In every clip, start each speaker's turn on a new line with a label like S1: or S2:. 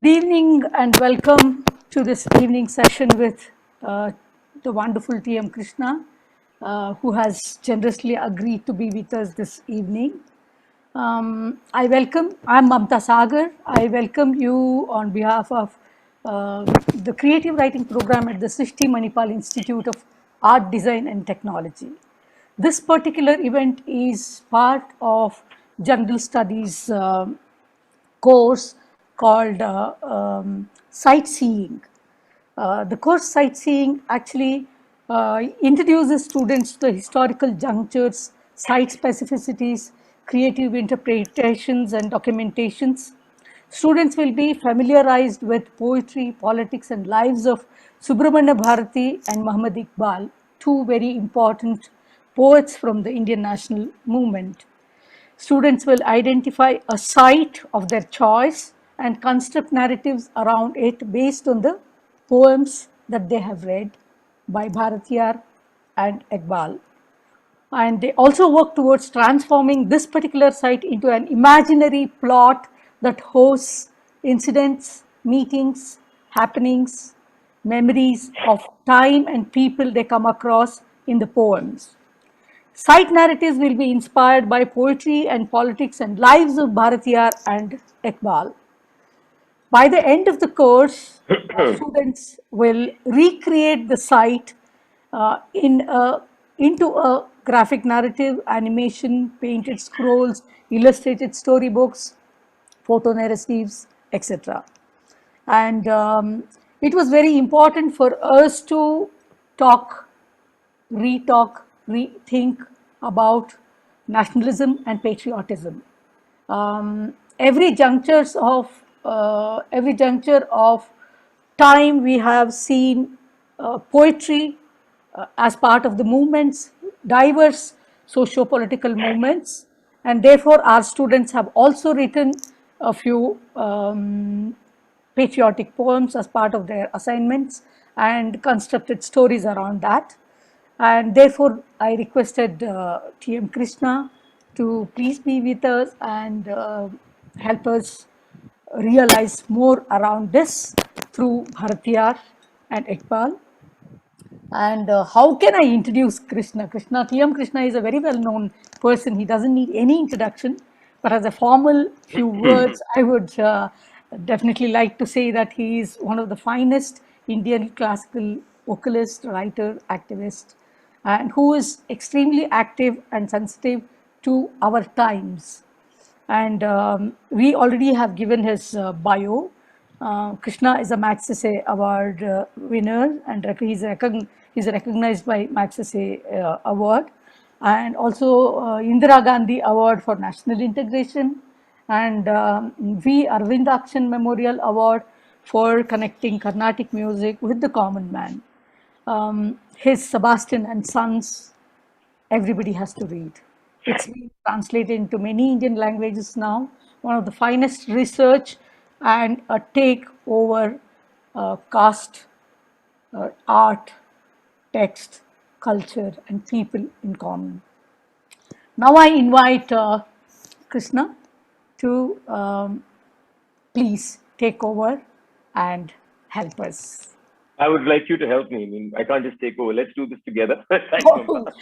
S1: Good evening and welcome to this evening session with the wonderful TM Krishna, who has generously agreed to be with us this evening. I'm Mamta Sagar. I welcome you on behalf of the creative writing program at the Srishti Manipal Institute of Art, Design and Technology. This particular event is part of general studies course called sightseeing. The course sightseeing actually introduces students to the historical junctures, site specificities, creative interpretations, and documentations. Students will be familiarized with poetry, politics, and lives of Subramania Bharati and Mohammed Iqbal, two very important poets from the Indian national movement. Students will identify a site of their choice and construct narratives around it based on the poems that they have read by Bharatiya and Iqbal. And they also work towards transforming this particular site into an imaginary plot that hosts incidents, meetings, happenings, memories of time and people they come across in the poems. Site narratives will be inspired by poetry and politics and lives of Bharatiyar and Iqbal. By the end of the course, students will recreate the site into a graphic narrative, animation, painted scrolls, illustrated storybooks, photo narratives, etc. And it was very important for us to talk retalk, rethink about nationalism and patriotism. Every every juncture of time, we have seen poetry as part of the movements, diverse socio-political movements, and therefore our students have also written a few patriotic poems as part of their assignments and constructed stories around that. And therefore, I requested TM Krishna to please be with us and help us realize more around this through Bharatiyar and Iqbal. And how can I introduce Krishna? TM Krishna is a very well known person. He doesn't need any introduction. But as a formal few words, I would definitely like to say that he is one of the finest Indian classical vocalist, writer, activist, and who is extremely active and sensitive to our times. And we already have given his bio. Krishna is a Magsaysay Award winner, and he's recognized by Magsaysay Award, and also Indira Gandhi Award for National Integration, and V. Arvindakshan Memorial Award for connecting Carnatic music with the common man. His Sebastian and Sons, everybody has to read. It's been translated into many Indian languages now. One of the finest research and a take over caste, art, text, culture, and people in common. Now I invite Krishna to please take over and help us.
S2: I would like you to help me. I mean, I can't just take over. Let's do this together. Thanks,
S1: Oh,
S2: Mamta.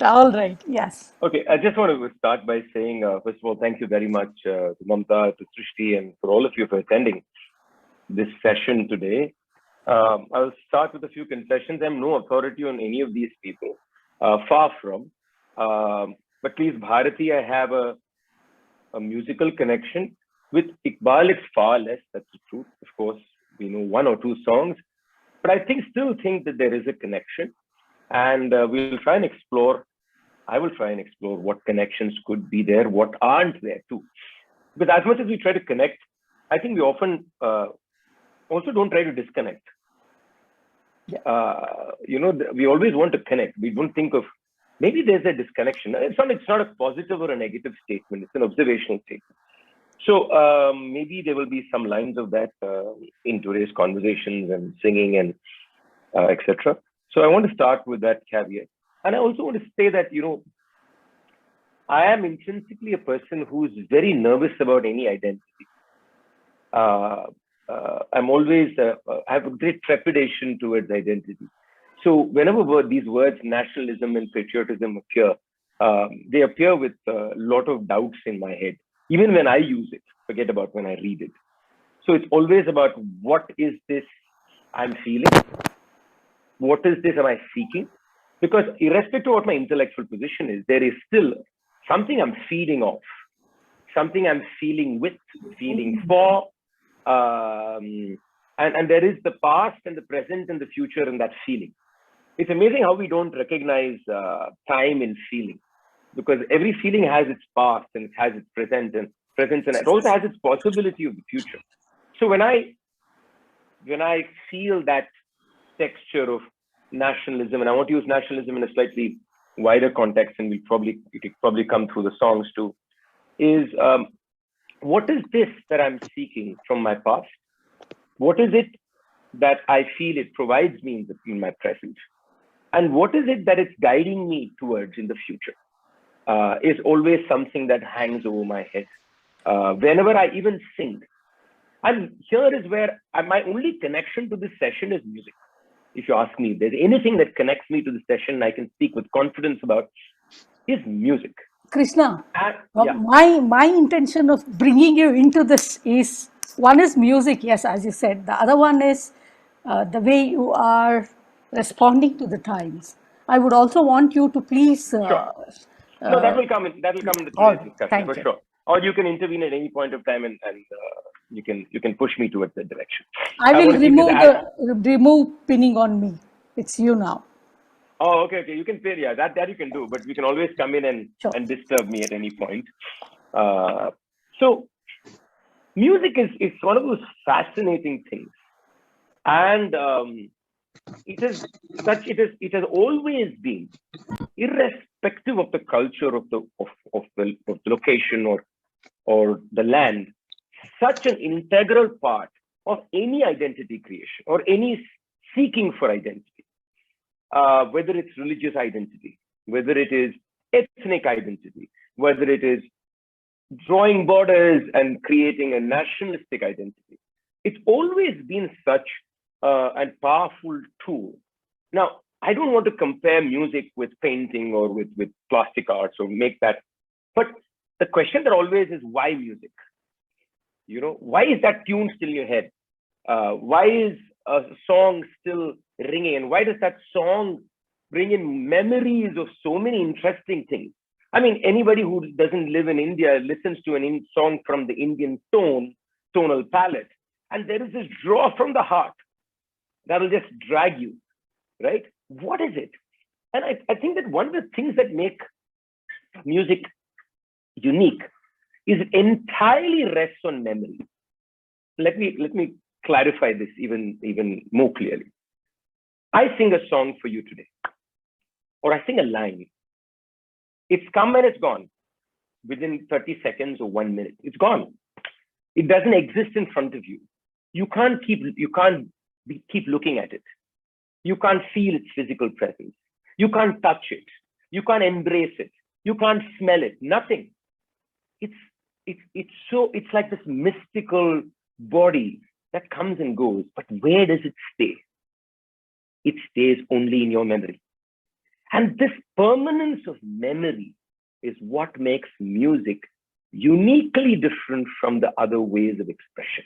S1: all right, yes.
S2: Okay, I just want to start by saying, first of all, thank you very much to Mamta, to Srishti, and for all of you for attending this session today. I'll start with a few confessions. I'm no authority on any of these people, far from. But please, Bharati, I have a musical connection. With Iqbal, it's far less. That's the truth. Of course, we know one or two songs. But still think that there is a connection. And we'll try and explore. I will try and explore what connections could be there, what aren't there too. Because as much as we try to connect, I think we often also don't try to disconnect. We always want to connect. We don't think of maybe there's a disconnection. It's not a positive or a negative statement. It's an observational statement. So maybe there will be some lines of that in today's conversations and singing and etc. So I want to start with that caveat. And I also want to say that, I am intrinsically a person who's very nervous about any identity. I'm always, I have a great trepidation towards identity. So whenever these words nationalism and patriotism appear, they appear with a lot of doubts in my head. Even when I use it, forget about when I read it. So it's always about what is this I'm feeling? What is this am I seeking? Because irrespective of what my intellectual position is, there is still something I'm feeding off, something I'm feeling with, feeling for. And there is the past and the present and the future in that feeling. It's amazing how we don't recognize time in feeling, because every feeling has its past and it has its present and it also has its possibility of the future. So when I feel that texture of nationalism, and I want to use nationalism in a slightly wider context, and it could probably come through the songs too, is what is this that I'm seeking from my past? What is it that I feel it provides me in my present? And what is it that it's guiding me towards in the future? Is always something that hangs over my head. Whenever I even sing, and here is where my only connection to this session is music. If you ask me, if there's anything that connects me to the session I can speak with confidence about, is music.
S1: Krishna,
S2: Yeah.
S1: my intention of bringing you into this is, one is music, yes, as you said. The other one is the way you are responding to the times. I would also want you to please.
S2: Sure. No, that will come in. That will come in the today's discussion for sure. Or you can intervene at any point of time, and you can push me towards that direction.
S1: I will remove pinning on me. It's you now.
S2: Oh, okay. You can say, yeah, that you can do, but you can always come in and disturb me at any point. So music is one of those fascinating things, and it has always been, irrespective of the culture of the location or the land, such an integral part of any identity creation or any seeking for identity. Whether it's religious identity, whether it is ethnic identity, whether it is drawing borders and creating a nationalistic identity. It's always been such a powerful tool. Now, I don't want to compare music with painting or with plastic arts or make that, but the question that always is, why music? Why is that tune still in your head? Why is a song still ringing, and why does that song bring in memories of so many interesting things? I mean, anybody who doesn't live in India listens to a song from the Indian tonal palette, and there is this draw from the heart that will just drag you, right? What is it? And I think that one of the things that make music unique is it entirely rests on memory. Let me clarify this even more clearly. I sing a song for you today, or I sing a line. It's come and it's gone within 30 seconds or 1 minute. It's gone. It doesn't exist in front of you. You can't keep looking at it. You can't feel its physical presence. You can't touch it. You can't embrace it. You can't smell it. Nothing. It's like this mystical body that comes and goes. But where does it stay? It stays only in your memory. And this permanence of memory is what makes music uniquely different from the other ways of expression.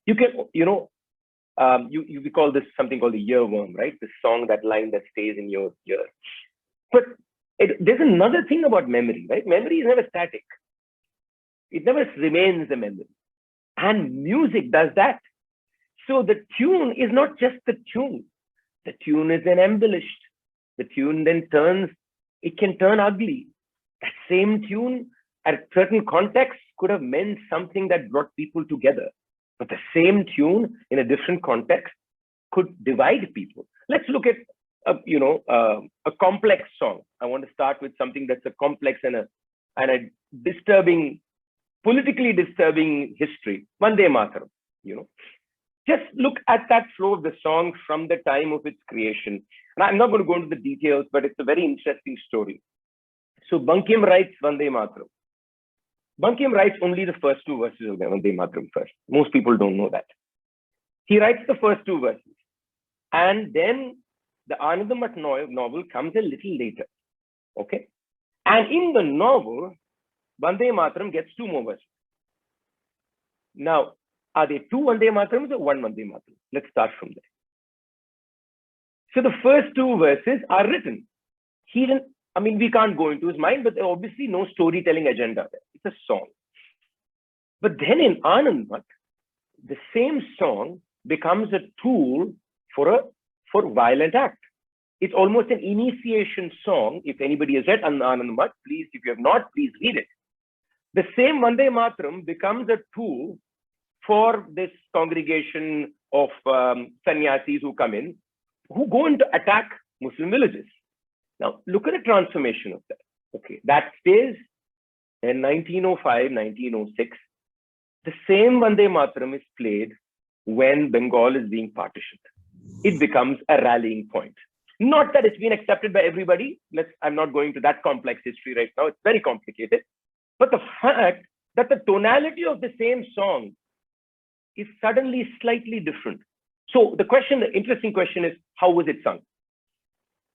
S2: You can, we call this something called the earworm, right? The song, that line that stays in your ear. But there's another thing about memory, right? Memory is never static. It never remains a memory. And music does that. So the tune is not just the tune. The tune is then embellished. The tune then it can turn ugly. That same tune at certain contexts could have meant something that brought people together. But the same tune in a different context could divide people. Let's look at a complex song. I want to start with something that's a complex and a disturbing, politically disturbing history. Vande Mataram, Just look at that flow of the song from the time of its creation. And I'm not going to go into the details, but it's a very interesting story. So Bankim writes Vande Mataram. Bankim writes only the first two verses of Vande Mataram first. Most people don't know that. He writes the first two verses. And then the Anandamath novel comes a little later. Okay. And in the novel, Vande Mataram gets two more verses. Now, are they two Vande Matarams or one Vande Mataram? Let's start from there. So the first two verses are written. He didn't, I mean, we can't go into his mind, but there's obviously no storytelling agenda there. It's a song. But then in Anandamath, the same song becomes a tool for violent act. It's almost an initiation song. If anybody has read Anandamath, please, if you have not, please read it. The same Vande Mataram becomes a tool for this congregation of sannyasis who come in, who go in to attack Muslim villages. Now, look at the transformation of that. Okay, that stays in 1905, 1906. The same Vande Mataram is played when Bengal is being partitioned. It becomes a rallying point. Not that it's been accepted by everybody. I'm not going to that complex history right now. It's very complicated. But the fact that the tonality of the same song is suddenly slightly different. So the interesting question is, how was it sung?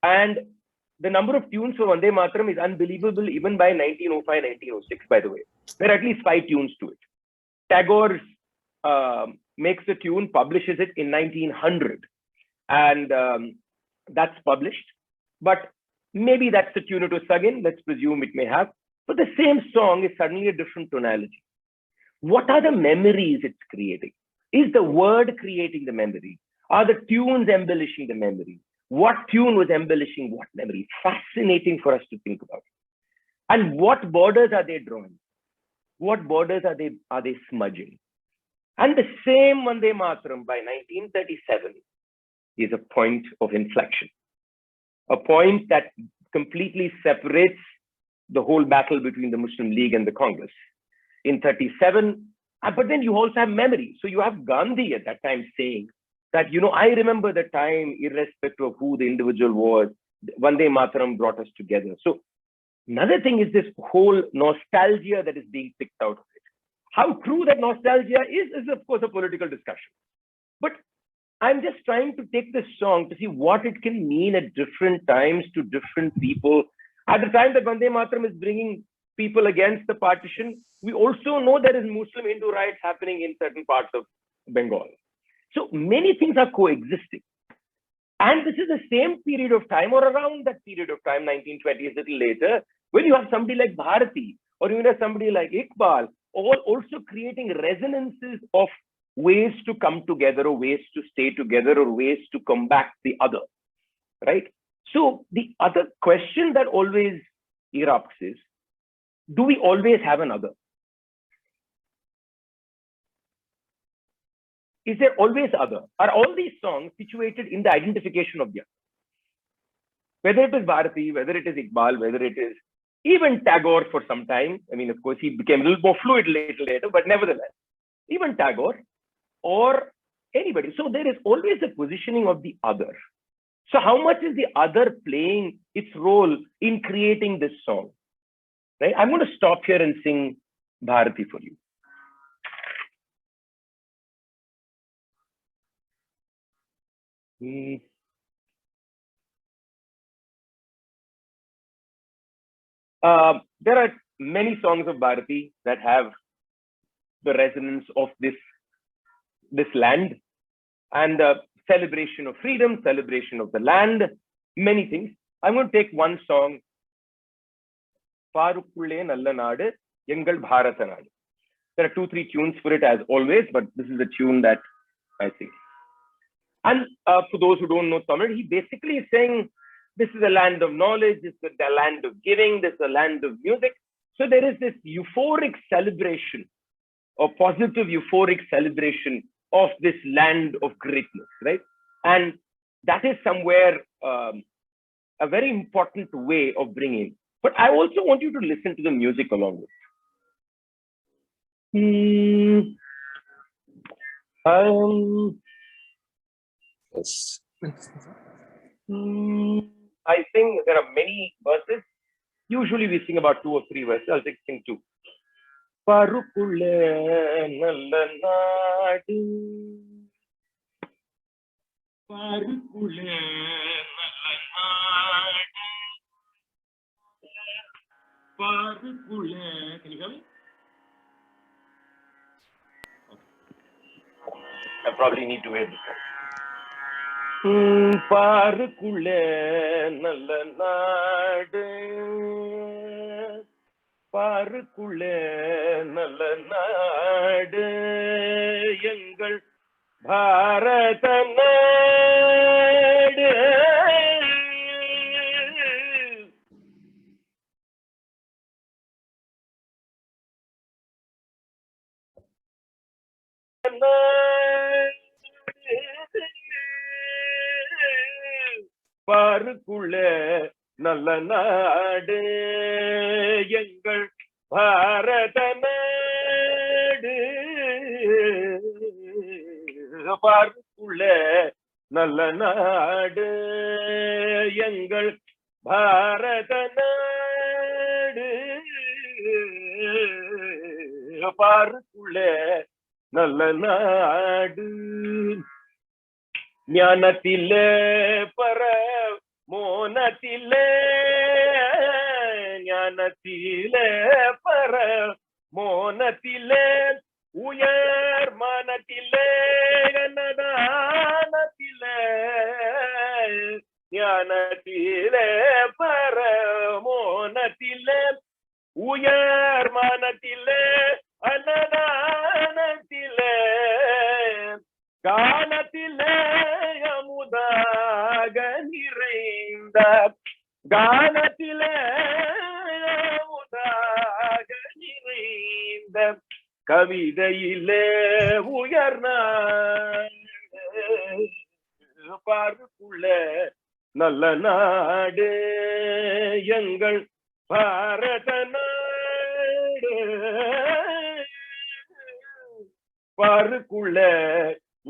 S2: And the number of tunes for Vande Mataram is unbelievable even by 1905, 1906, by the way. There are at least 5 tunes to it. Tagore makes the tune, publishes it in 1900. And that's published. But maybe that's the tune it was sung in. Let's presume it may have. But the same song is suddenly a different tonality. What are the memories it's creating? Is the word creating the memory? Are the tunes embellishing the memory? What tune was embellishing what memory? Fascinating for us to think about. And what borders are they drawing? What borders are they smudging? And the same Vande Mataram by 1937 is a point of inflection. A point that completely separates the whole battle between the Muslim League and the Congress. In 37, but then you also have memory. So you have Gandhi at that time saying that, I remember the time, irrespective of who the individual was, Vande Mataram brought us together. So another thing is this whole nostalgia that is being picked out of it. How true that nostalgia is of course a political discussion. But I'm just trying to take this song to see what it can mean at different times to different people. At the time that Vande Mataram is bringing people against the partition, we also know there is Muslim Hindu riots happening in certain parts of Bengal. So many things are coexisting. And this is the same period of time, or around that period of time, 1920s, a little later, when you have somebody like Bharati, or you have somebody like Iqbal, all also creating resonances of ways to come together, or ways to stay together, or ways to combat the other, right? So the other question that always erupts is, do we always have an other? Is there always other? Are all these songs situated in the identification of the other? Whether it is Bharati, whether it is Iqbal, whether it is even Tagore for some time. I mean, of course, he became a little more fluid later, but nevertheless, even Tagore or anybody. So there is always a positioning of the other. So how much is the other playing its role in creating this song? Right? I'm going to stop here and sing Bharati for you. There are many songs of Bharati that have the resonance of this land and celebration of freedom, celebration of the land, many things. I'm going to take one song, Parukulle Nalla Nadu, Engal Bharata Nadu. There are 2-3 tunes for it as always, but this is a tune that I think. And for those who don't know Tamil, he basically is saying, this is a land of knowledge, this is the land of giving, this is a land of music. So there is this euphoric celebration, or positive euphoric celebration of this land of greatness, right? And that is somewhere a very important way of bringing. But I also want you to listen to the music along with it. Yes. I think there are many verses. Usually we sing about 2 or 3 verses. I'll just sing 2. Parukulle nalla naadu பாருக்குள்ளே நல்ல நாடு பாருக்குள்ளே. Can you hear me? I probably need to wait. பாருக்குள்ளே நல்ல நாடு பாருக்குள்ளே நல்ல நாடு எங்கள் பாரத நாடு. பாருக்குள்ள நல்ல நாடு எங்கள் பாரத நாடு. பாருக்குள்ள நல்ல நாடு எங்கள் பாரத நாடு. பாருக்குள்ள நல்ல நாடு. ஞானத்திலே பர மோனத்திலே ஞானத்திலே பர மோனத்திலே உயர் மனத்திலே அன்னதானத்திலே ஞானத்திலே பர மோனத்திலே உயர் மனத்திலே அன்னதானத்திலே கானத்திலே அமுதாக நிறைந்த கானத்திலே அமுதாக நிறைந்த கவிதையிலே உயர்ந்த பாருக்குள்ள நல்ல நாடு எங்கள் பாரத நாடு. பாருக்குள்ள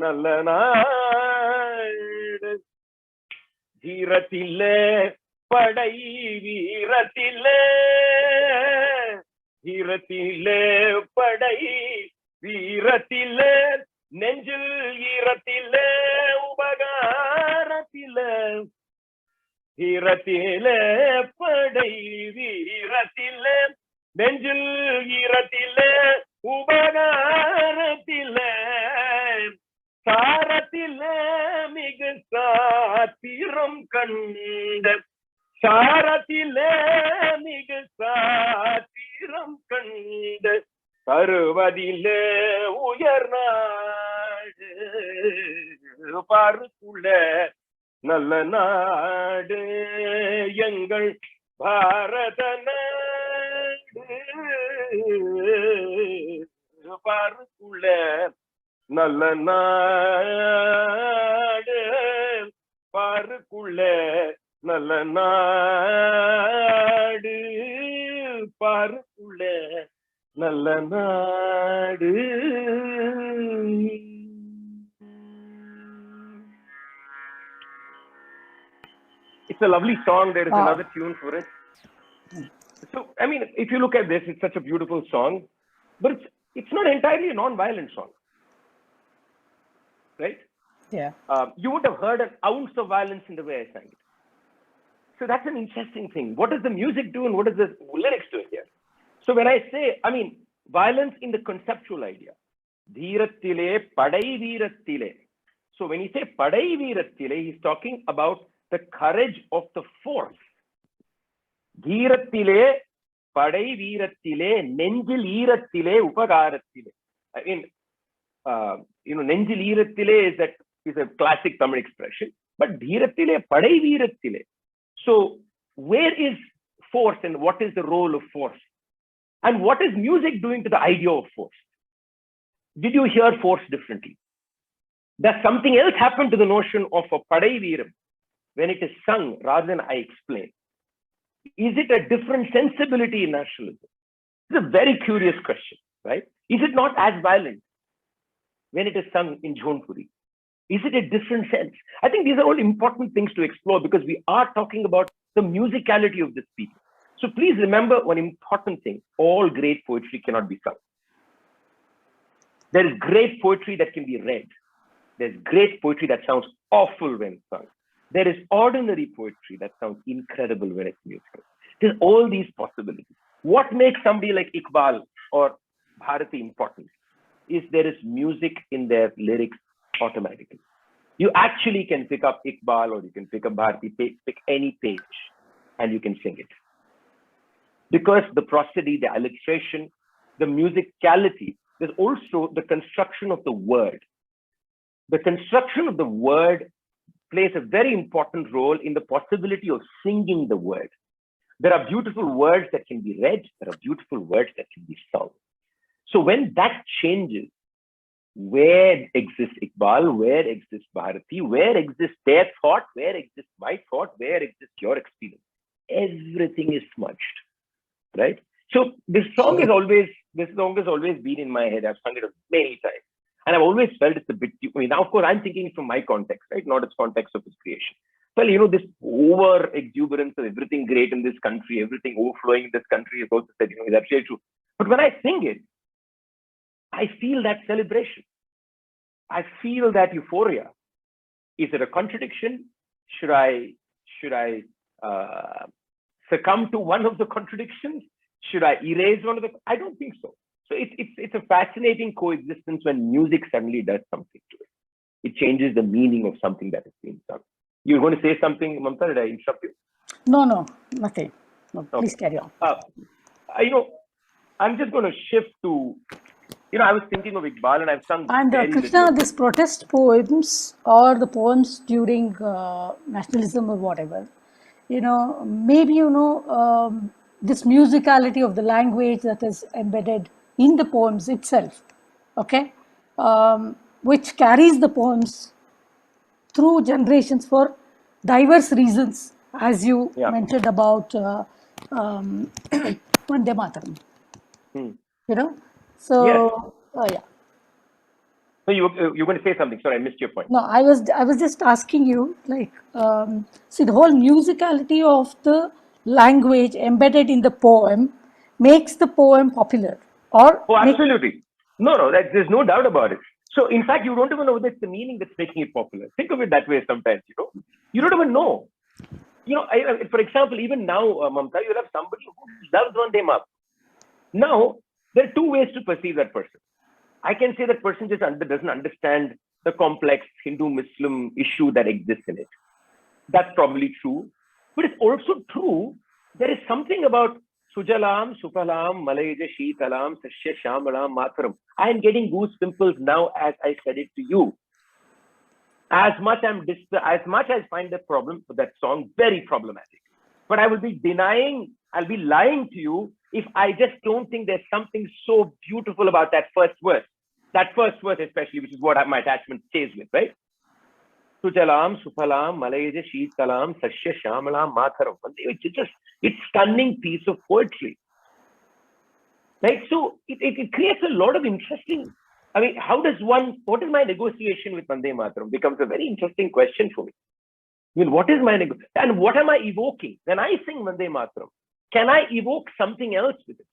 S2: நல்ல நாடு. வீரத்திலே படை வீரத்திலே வீரத்திலே படை வீரத்திலே நெஞ்சில் ஈரத்திலே உபகாரத்திலே வீரத்திலே படை வீரத்திலே நெஞ்சில் ஈரத்திலே உபகாரத்திலே சாரத்திலே மிகு சாத்திரம் கண்ட சாரத்திலே மிகு சாத்திரம் கண்ட தருவதிலே உயர்நாடு. பாருக்குள்ள நல்ல நாடு எங்கள் பாரத நாடு. பாருக்குள்ள நல்ல நாடு பாருக்குள்ள நல்ல நாடு பாருக்குள்ள நல்ல நாடு. It's a lovely song. There is another tune for it. So, I mean, if you look at this, it's such a beautiful song, but it's not entirely a non-violent song, right?
S1: Yeah.
S2: You would have heard an ounce of violence in the way I sang it. So that's an interesting thing. What does the music do and what does the lyrics do here? So when I say, I mean, violence in the conceptual idea, Dhirattile, Padai Veerattile. So when he say Padai Veerattile, he's talking about the courage of the force. Dhirattile, Padai Veerattile, Nenjil Eerattile, Upagarattile. I mean, Nenjil Eerattile is a classic Tamil expression, but Dhirattile, Padai Veerattile. So where is force and what is the role of force? And what is music doing to the idea of force? Did you hear force differently? Does something else happen to the notion of a Padai Veeram when it is sung rather than I explain? Is it a different sensibility in nationalism? It's a very curious question, right? Is it not as violent when it is sung in Jaunpuri? Is it a different sense? I think these are all important things to explore because we are talking about the musicality of this piece. So please remember one important thing. All great poetry cannot be sung. There is great poetry that can be read. There's great poetry that sounds awful when sung. There is ordinary poetry that sounds incredible when it's musical. There's all these possibilities. What makes somebody like Iqbal or Bharati important is there is music in their lyrics automatically. You actually can pick up Iqbal or you can pick up Bharati, pick any page and you can sing it. Because the prosody, the alliteration, the musicality, there's also the construction of the word. The construction of the word plays a very important role in the possibility of singing the word. There are beautiful words that can be read. There are beautiful words that can be sung. So when that changes, where exists Iqbal, where exists Bharati, where exists their thought, where exists my thought, where exists your experience, everything is smudged, right? So this song has always been in my head. I've sung it many times. And I've always felt it's a bit, now of course I'm thinking from my context, right? Not its context of his creation. Well, this over exuberance of everything great in this country, everything overflowing in this country is also said, is absolutely true. But when I sing it, I feel that celebration. I feel that euphoria. Is it a contradiction? Should I succumb to one of the contradictions? Should I erase one of the? I don't think so. So it's a fascinating coexistence when music suddenly does something to it. It changes the meaning of something that is being sung. You're going to say something, Mamta? Did I interrupt you?
S1: No, nothing. No, please carry on.
S2: I'm just going to shift to, I was thinking of Iqbal and I've sung.
S1: And Krishna, these protest poems or the poems during nationalism or whatever, maybe, this musicality of the language that is embedded in the poems itself, okay, which carries the poems through generations for diverse reasons, as you mentioned about Vande Mataram. So,
S2: yes. So you're going to say something. Sorry, I missed your point.
S1: No, I was just asking you, see, the whole musicality of the language embedded in the poem makes the poem popular, or
S2: absolutely. No, there's no doubt about it. So in fact, you don't even know whether it's the meaning that's making it popular. Think of it that way sometimes. You don't even know. For example, even now, Mamta, you'll have somebody who loves Vande Mataram. Now, there are two ways to perceive that person. I can say that person just doesn't understand the complex Hindu-Muslim issue that exists in it. That's probably true. But it's also true, there is something about Sujalam, Supalam, Malayaja Sheetalam, Sashya Shamalam, Mataram. I am getting goose pimples now as I said it to you. As much as I find that song very problematic. But I will be I'll be lying to you if I just don't think there's something so beautiful about that first verse. That first verse especially, which is what my attachment stays with, right? Sujalam, Supalam, Malayaja Sheetalam, Sashya Shamalam, Mataram. It's stunning piece of poetry. Right? So it creates a lot of interesting. What is my negotiation with Vande Mataram becomes a very interesting question for me. What is my negotiation? And what am I evoking? When I sing Vande Mataram, can I evoke something else with it?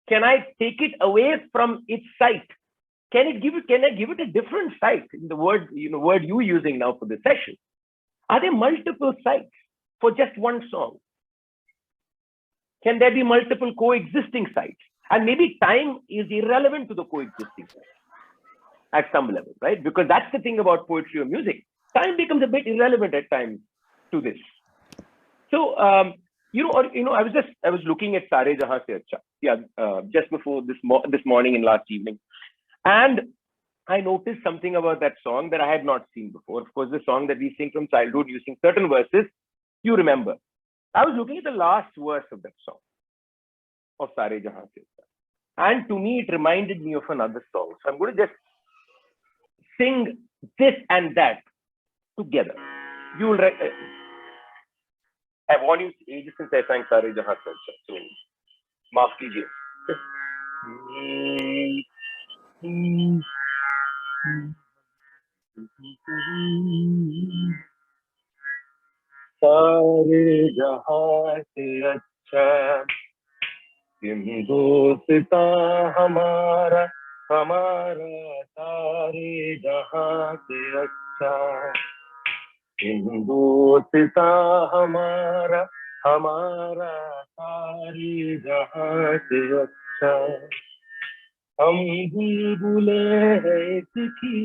S2: Can I take it away from its site? Can I give it a different site? In the word you're using now for this session. Are there multiple sites for just one song? Can there be multiple coexisting sites? And maybe time is irrelevant to the coexisting sites at some level, right? Because that's the thing about poetry or music. Time becomes a bit irrelevant at times to this. So, I was looking at Sare Jahan Se Acha, just before this morning and last evening. And I noticed something about that song that I had not seen before. Of course, the song that we sing from childhood using certain verses, you remember. I was looking at the last verse of that song, of Sare Jahan Se Acha. And to me, it reminded me of another song. So I'm going to just sing this and that together. You will. I've warned you ages since I sang Sare Jahan Se Acha. So, maaf kijiye. सारे जहां से अच्छा तुम दोस्ता हमारा साथ सारे जहां से अच्छा, हिंदुस्तां हमारा हमारा सारे जहां से अच्छा। हम बुलबुले हैं इसकी,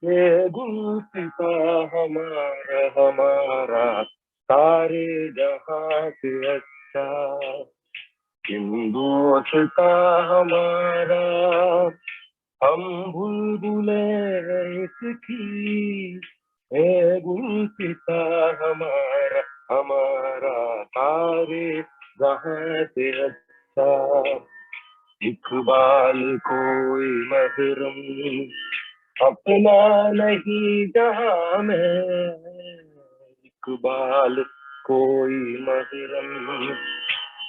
S2: ये गुलसिता हमारा हमारा सारे जहां से अच्छा, हिंदुस्तां हमारा, हम बुलबुले हैं इसकी, ये गुलसिता हमारा हमारा सारे जहां से अच्छा। इकबाल कोई महरम अपना नहीं जहां में, इकबाल कोई महरम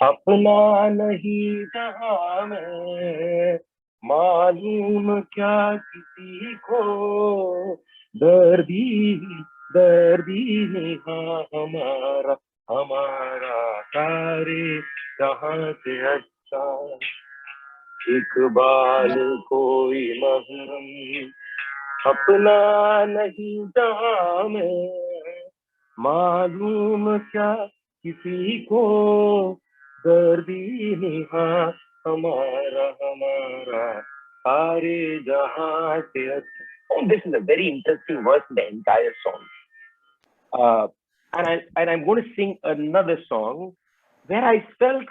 S2: अपना नहीं जहां में, मालूम क्या किसी को दर्दी दर्दी निहा हमारा हमारा सारे जहां से अच्छा। इकबाल कोई महरम अपना नहीं जहां में, मालूम क्या किसी को दर्दी निहा हमारा हमारा सारे जहां से अच्छा। Oh, this is a very interesting verse in the entire song. And I'm going to sing another song where I felt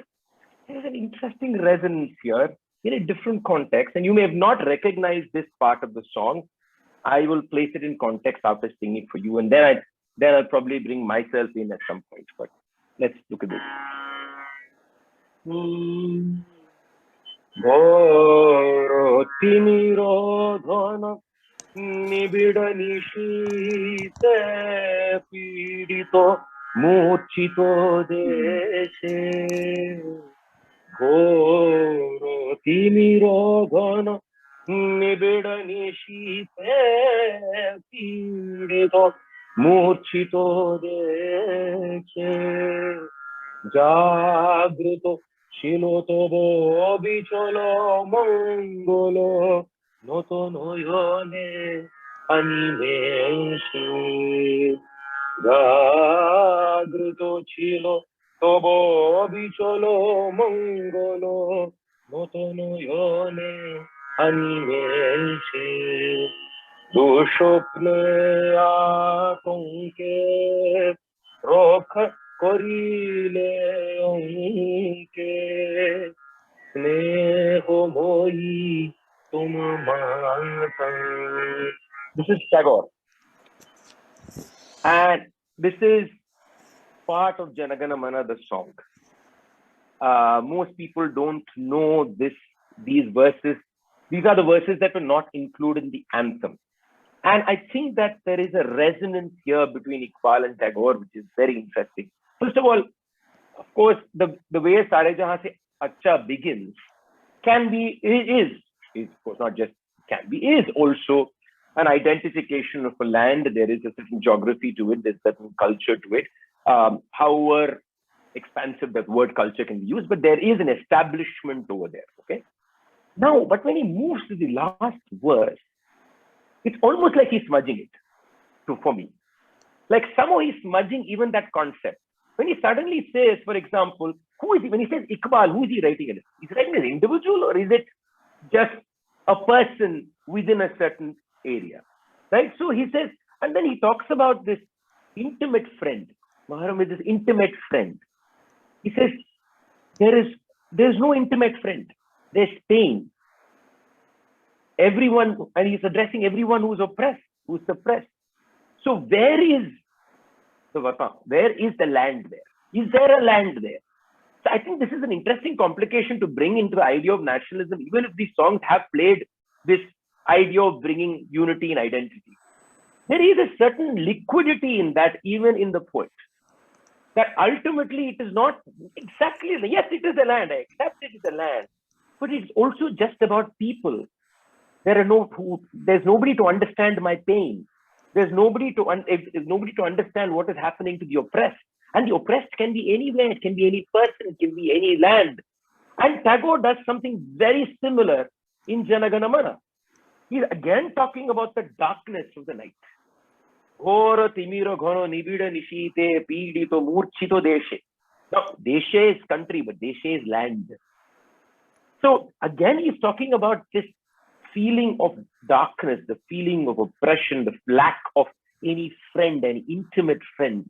S2: there is an interesting resonance here in a different context, and you may have not recognized this part of the song. I will place it in context after singing it for you, and then I'll probably bring myself in at some point. But let's look at this. पीड़ितो मूर्छितो देशे, घोरो तिमिरोधन निबिड़ निशीते पीड़ितो मूर्छितो देशे, जागृतो ছিল তবু অবিচল মঙ্গল, নতুন নয়নে অনিমেষে, জাগৃত ছিল তবু অবিচল মঙ্গল, নতুন নয়নে অনিমেষে, দুঃস্বপ্নে আতঙ্কে রক্ষা করিলে অঙ্কে, স্নেহময়ী তোমার। This is Tagore, and this is part of Janagana Mana, the song. Most people don't know these verses. These are the verses that were not included in the anthem. And I think that there is a resonance here between Iqbal and Tagore, which is very interesting. First of all, of course, the way Sare Jahan Se Acha begins is of course not just can be, is also an identification of a land. There is a certain geography to it, there's a certain culture to it. However expansive that word culture can be used, but there is an establishment over there. Okay. Now, but when he moves to the last verse, it's almost like he's smudging it for me. Like somehow he's smudging even that concept. When he suddenly says, for example, who is he? When he says Iqbal, who is he writing it? He's writing an individual, or is it just a person within a certain area? Right? So he says, and then he talks about this intimate friend. Muharram is this intimate friend. He says, there's no intimate friend. There's pain. Everyone, and he's addressing everyone who's oppressed, who's suppressed. So where is the watan? Where is the land there? Is there a land there? So I think this is an interesting complication to bring into the idea of nationalism, even if these songs have played this idea of bringing unity and identity. There is a certain liquidity in that, even in the poet. That ultimately it is not exactly, yes, it is a land, I accept it is a land, but it's also just about people. There's nobody to understand my pain. There's nobody to understand what is happening to the oppressed. And the oppressed can be anywhere, it can be any person, it can be any land. And Tagore does something very similar in Janagana Mana. He's again talking about the darkness of the night. Ghora timiro ghono nibida nishite pidito murchito deshe. Now, deshe is country, but deshe is land. So again, he's talking about this feeling of darkness, the feeling of oppression, the lack of any friend, any intimate friend.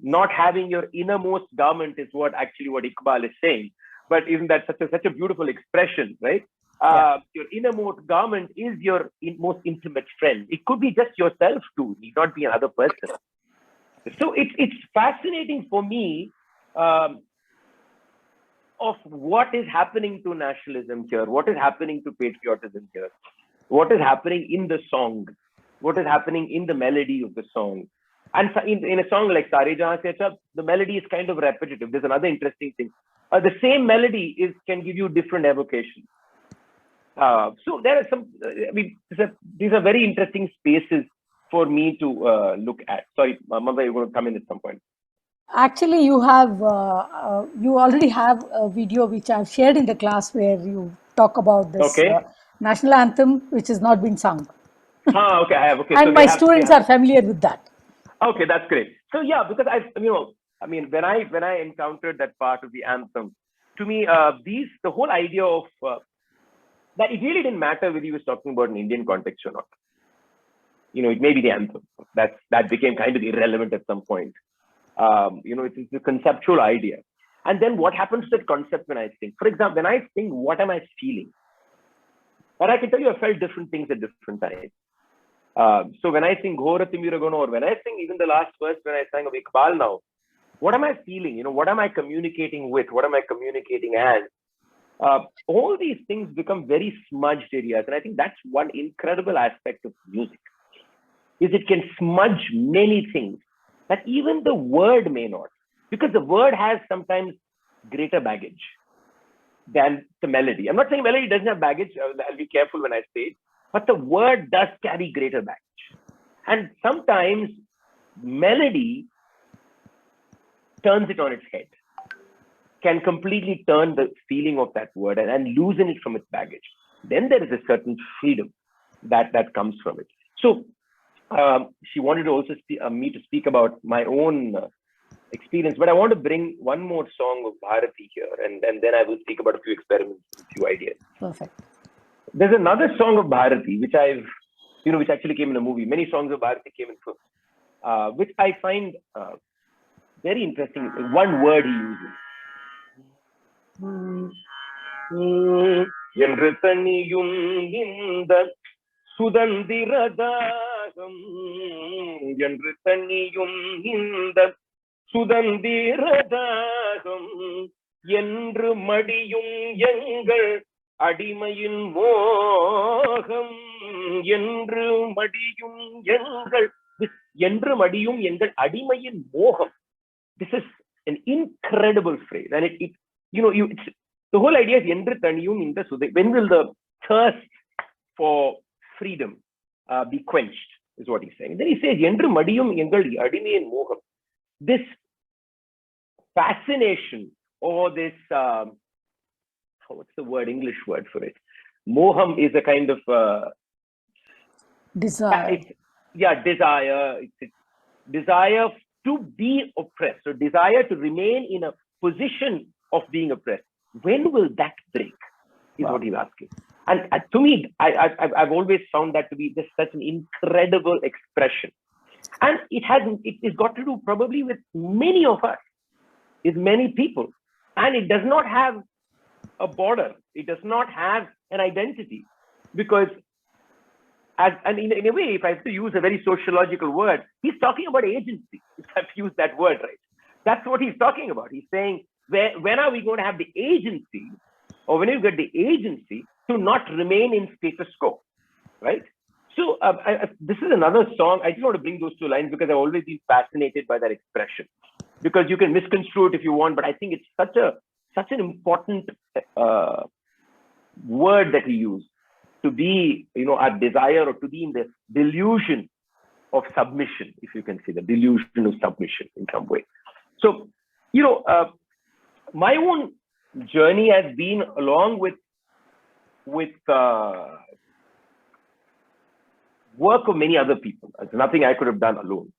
S2: Not having your innermost garment is what Iqbal is saying. But isn't that such a beautiful expression, right? Your innermost garment is your most intimate friend. It could be just yourself too, it need not be another person. So it's fascinating for me of what is happening to nationalism here, what is happening to patriotism here, what is happening in the song, what is happening in the melody of the song. And in a song like Sare Jahan Se Acha, the melody is kind of repetitive. There's another interesting thing. The same melody can give you different evocations. So there are some, these are very interesting spaces for me to look at. Sorry, Mamta, you're going to come in at some point.
S1: Actually, you already have a video which I've shared in the class where you talk about this national anthem, which has not been sung.
S2: Okay, I have. Okay,
S1: and so my students are familiar with that.
S2: Okay, that's great. So yeah, because when I encountered that part of the anthem, to me, the whole idea of that it really didn't matter whether he was talking about an Indian context or not. It may be the anthem. That became kind of irrelevant at some point. It's a conceptual idea. And then what happens to that concept when I sing? For example, when I sing, what am I feeling? And I can tell you, I felt different things at different times. So when I sing Ghora Timira Gono, or when I sing even the last verse when I sang of Iqbal now, what am I feeling? What am I communicating with? What am I communicating as? All these things become very smudged areas. And I think that's one incredible aspect of music, is it can smudge many things that even the word may not, because the word has sometimes greater baggage than the melody. I'm not saying melody doesn't have baggage. I'll be careful when I say it, but the word does carry greater baggage. And sometimes melody turns it on its head, can completely turn the feeling of that word and loosen it from its baggage. Then there is a certain freedom that comes from it. So she wanted to also me to speak about my own experience, but I want to bring one more song of Bharati here, and then I will speak about a few experiments, a few ideas.
S1: Perfect.
S2: There's another song of Bharati which which actually came in a movie. Many songs of Bharati came in films, which I find very interesting. One word he uses. Endru thaniyum inda sudandiradagam, endru thaniyum inda sudandiradagam, endru madiyum engal adimayin moham, endru madiyum engal adimayin moham. This is an incredible phrase, and it's the whole idea is endru thaniyum inda sudai. When will the thirst for freedom be quenched, is what he's saying. And then he says endru madiyum engal adimayin moham. This fascination, or this what's the English word for it? Moham is a kind of
S1: desire.
S2: Desire. It's desire to be oppressed, or desire to remain in a position of being oppressed. When will that break? Is what he's asking. And to me, I've always found that to be just such an incredible expression. And it's got to do probably with many of us, with many people. And it does not have a border. It does not have an identity. Because, in a way, if I have to use a very sociological word, he's talking about agency. If I have to use that word, right? That's what he's talking about. He's saying, when are we going to have the agency, or when you get the agency to not remain in status quo, right? So this is another song. I just want to bring those two lines because I've always been fascinated by that expression. Because you can misconstrue it if you want, but I think it's such an important word that we use to be, our desire, or to be in the delusion of submission, if you can say, the delusion of submission in some way. So, my own journey has been along with with work of many other people. It's nothing I could have done alone.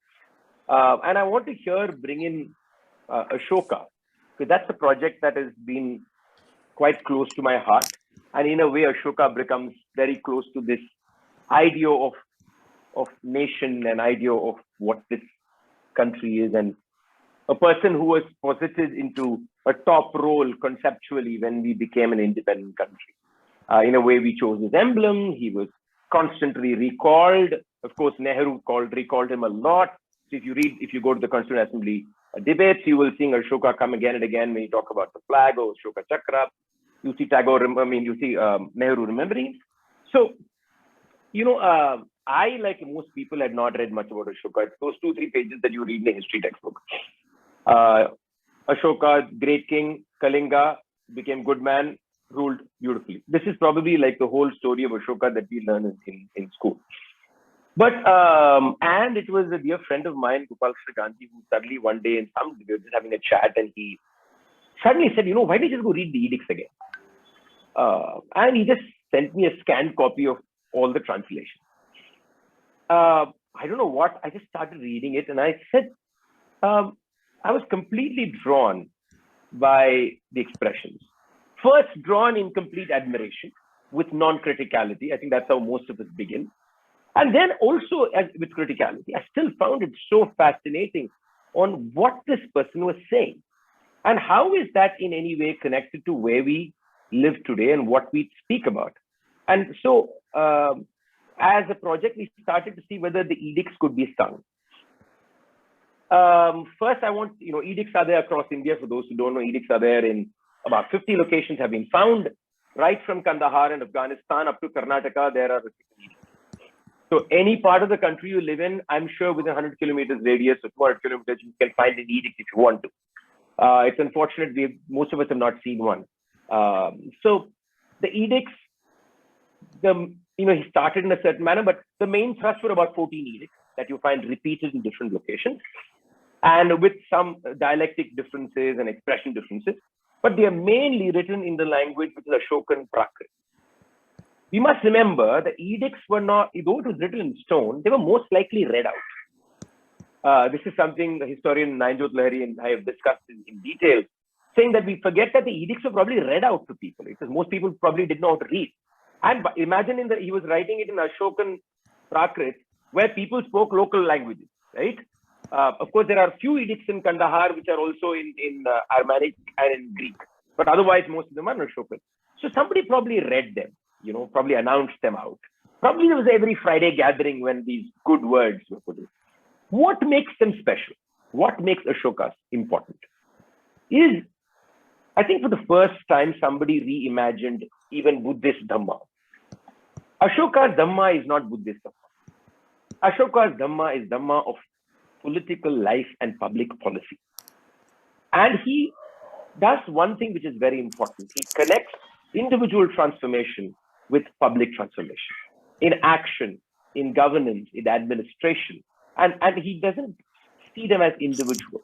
S2: And I want to here bring in Ashoka, because that's a project that has been quite close to my heart. And in a way, Ashoka becomes very close to this idea of nation, an idea of what this country is, and a person who was posited into a top role conceptually when we became an independent country. In a way, we chose his emblem. He was constantly recalled. Of course, Nehru recalled him a lot. So if you go to the Constituent Assembly debates, you will see Ashoka come again and again when you talk about the flag or Ashoka Chakra. You see you see Nehru remembering. So, I, like most people, had not read much about Ashoka. It's those 2-3 pages that you read in the history textbook. Ashoka, great king, Kalinga, became good man, ruled beautifully. This is probably like the whole story of Ashoka that we learn in school. But, and it was a dear friend of mine, Gopal Gandhi, who suddenly one day we were just having a chat, and he suddenly said, why don't you just go read the edicts again? And he just sent me a scanned copy of all the translations. I don't know what, I just started reading it, and I said, I was completely drawn by the expressions. First, drawn in complete admiration with non-criticality. I think that's how most of us begin. And then also with criticality, I still found it so fascinating on what this person was saying. And how is that in any way connected to where we live today and what we speak about? And so, as a project, we started to see whether the edicts could be sung. First, I want, edicts are there across India. For those who don't know, edicts are there in about 50 locations have been found, right from Kandahar and Afghanistan up to Karnataka. There are edicts. So any part of the country you live in, I'm sure within 100 kilometers radius or 200 kilometers, you can find an edict if you want to. It's unfortunate most of us have not seen one. So the edicts, he started in a certain manner, but the main thrust were about 14 edicts that you find repeated in different locations, and with some dialectic differences and expression differences. But they are mainly written in the language which is Ashokan Prakrit. We must remember the edicts were not, though it was written in stone, they were most likely read out. This is something the historian Nainjot Lahiri and I have discussed in detail, saying that we forget that the edicts were probably read out to people, because most people probably didn't know how to read. And imagine he was writing it in Ashokan Prakrit, where people spoke local languages, right? Of course, there are a few edicts in Kandahar which are also in Aramaic and in Greek, but otherwise most of them are Ashokan. So somebody probably read them, probably announced them out. Probably there was every Friday gathering when these good words were put in. What makes them special? What makes Ashoka important? Is, I think, for the first time, somebody reimagined even Buddhist Dhamma. Ashoka's Dhamma is not Buddhist Dhamma. Ashoka's Dhamma is Dhamma of political life and public policy. And he does one thing which is very important. He connects individual transformation with public transformation in action, in governance, in administration. And he doesn't see them as individual.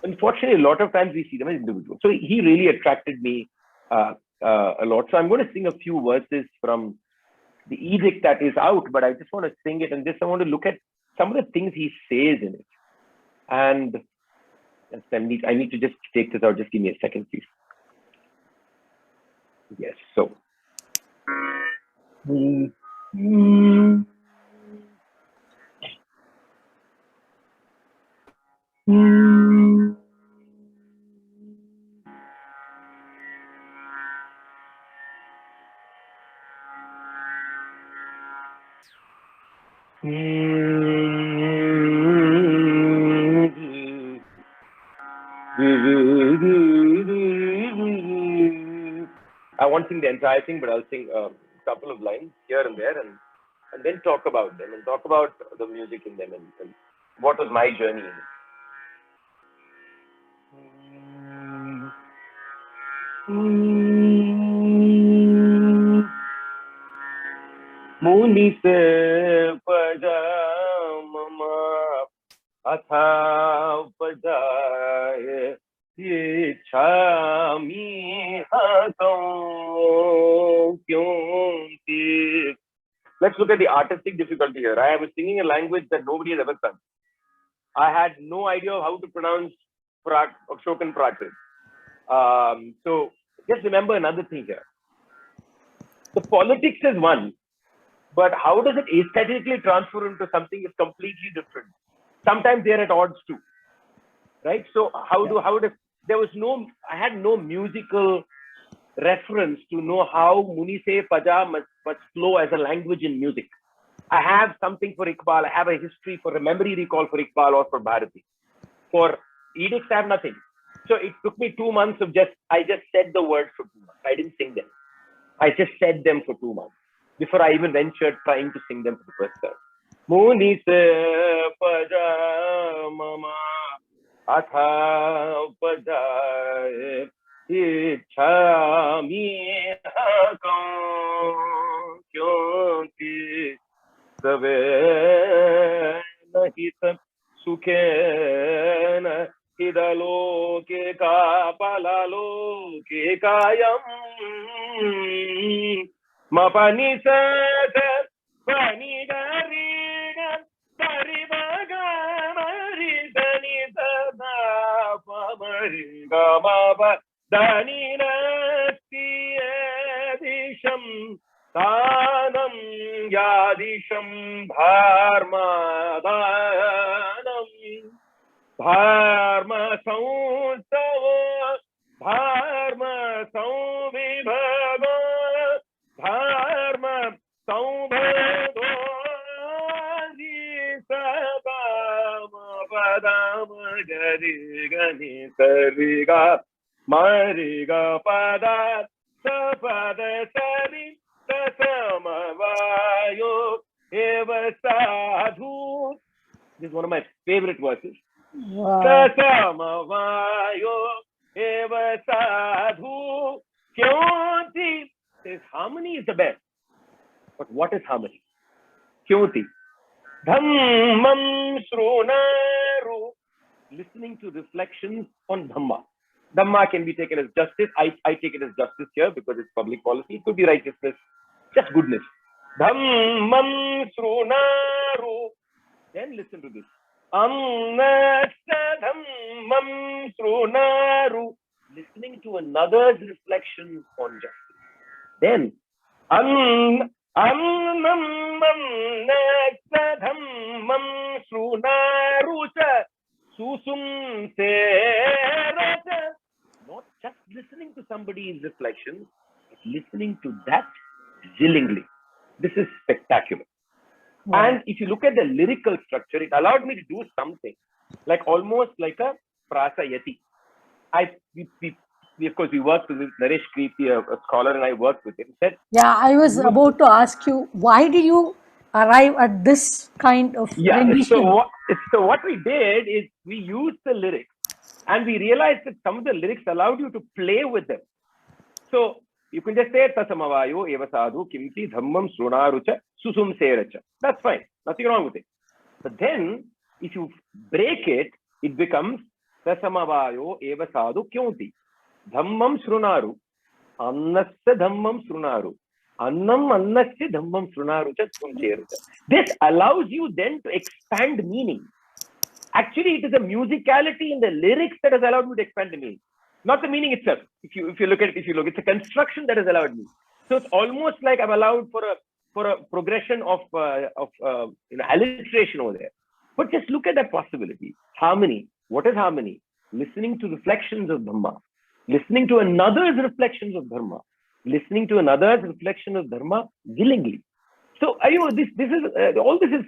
S2: Unfortunately, a lot of times we see them as individuals. So he really attracted me a lot. So I'm going to sing a few verses from the edict that is out, but I just want to sing it, and I want to look at some of the things he says in it. And I need to just take this out. Just give me a second, please. Yes, so. I won't sing the entire thing, but I'll sing a couple of lines here and there, and then talk about them and talk about the music in them and what was my journey in it. Muni se pajama atha pajaye ichhami Let's look at the artistic difficulty here. I was singing a language that nobody has ever sung. I had no idea how to pronounce Shokan Prakrit. So just remember another thing here. The politics is one, but how does it aesthetically transfer into something is completely different. Sometimes they're at odds too, right? So I had no musical reference to know how Munise Paja must flow as a language in music. I have something for Iqbal. I have a history for a memory recall for Iqbal or for Bharati. For edicts, I have nothing. So it took me 2 months of I just said the words for 2 months. I didn't sing them. I just said them for 2 months before I even ventured trying to sing them for the first time. Munise Paja Mama Atha Paja Ichhami Kyunki Save Nahi Sukhena Hidaloke Ka Palaloke Kayam Mapani Sada Pani Gariga Parivaga Maridani Sada Pamariga Maba Danina Disham Tanam Yadisham Dharmadanam Dharma Saustava Dharma Sauvibhava Dharma Saubhava Sabama Padama Gari Gani Sariga Mariga Pada Sapada Sari Tasamavayo Eva Sadhu. This is one of my favorite verses. Tasamavayo Eva Sadhu Kyunti. Says harmony is the best. But what is harmony? Kyunti. Dhammam Srunaru. Listening to reflections on Dhamma. Dhamma can be taken as justice. I take it as justice here because it's public policy. It could be righteousness, just goodness. Dhammam Srunaru. Then listen to this. Annasta Dhammam Srunaru. Listening to another's reflection on justice. Then Annam Annasta Dhammam Srunaru Susum Serata. Not just listening to somebody's reflection, but listening to that willingly. This is spectacular. Wow. And if you look at the lyrical structure, it allowed me to do something like almost like a prasayati. We of course, we worked with Naresh Kriti, a scholar, and I worked with him. Said,
S1: yeah, I was about to ask you, why did you arrive at this kind of rendition?
S2: So what we did is we used the lyrics and we realized that some of the lyrics allowed you to play with them. So you can just say Tasamavayo Eva Sadhu Kimti Dhammam Srunarucha Susum Seracha. That's fine. Nothing wrong with it. But then if you break it, it becomes Tasamavayo Eva Sadhu Kyunti Dhammam Srunaru Annasya Dhammam Srunaru Annam Annasya Dhammam Srunarucha Susum Seracha. This allows you then to expand meaning. Actually, it is a musicality in the lyrics that has allowed me to expand the meaning, not the meaning itself. If you look, it's a construction that has allowed me. So it's almost like I'm allowed for a progression of alliteration over there. But just look at that possibility. Harmony. What is harmony? Listening to reflections of Dhamma, listening to another's reflections of Dharma, listening to another's reflection of Dharma willingly. So this is all this is.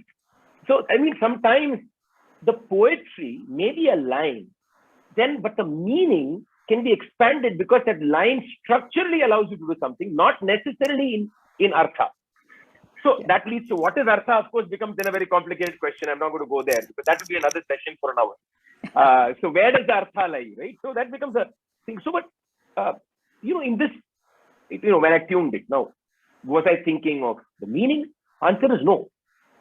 S2: So sometimes the poetry may be a line, but the meaning can be expanded because that line structurally allows you to do something, not necessarily in artha. So that leads to what is artha, of course, becomes then a very complicated question. I'm not going to go there because that will be another session for an hour. So where does the artha lie, right? So that becomes a thing. So, but in this, when I tuned it, now, was I thinking of the meaning? Answer is no.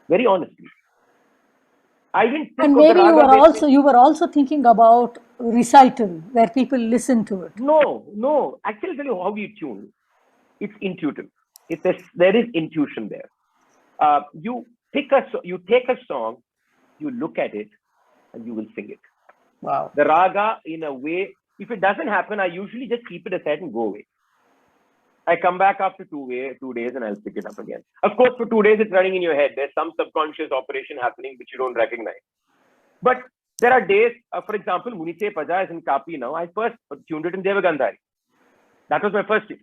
S2: Very honestly. I didn't think
S1: and maybe you were also thinking about recital where people listen to it?
S2: No. Actually, I'll tell you how we tune. It's intuitive. There is intuition there. You take a song, you look at it, and you will sing it.
S1: Wow.
S2: The raga, in a way, if it doesn't happen, I usually just keep it aside and go away. I come back after 2 days and I'll pick it up again. Of course, for 2 days, it's running in your head. There's some subconscious operation happening which you don't recognize. But there are days, for example, Munise Paja is in Kapi now. I first tuned it in Devagandhari. That was my first tune.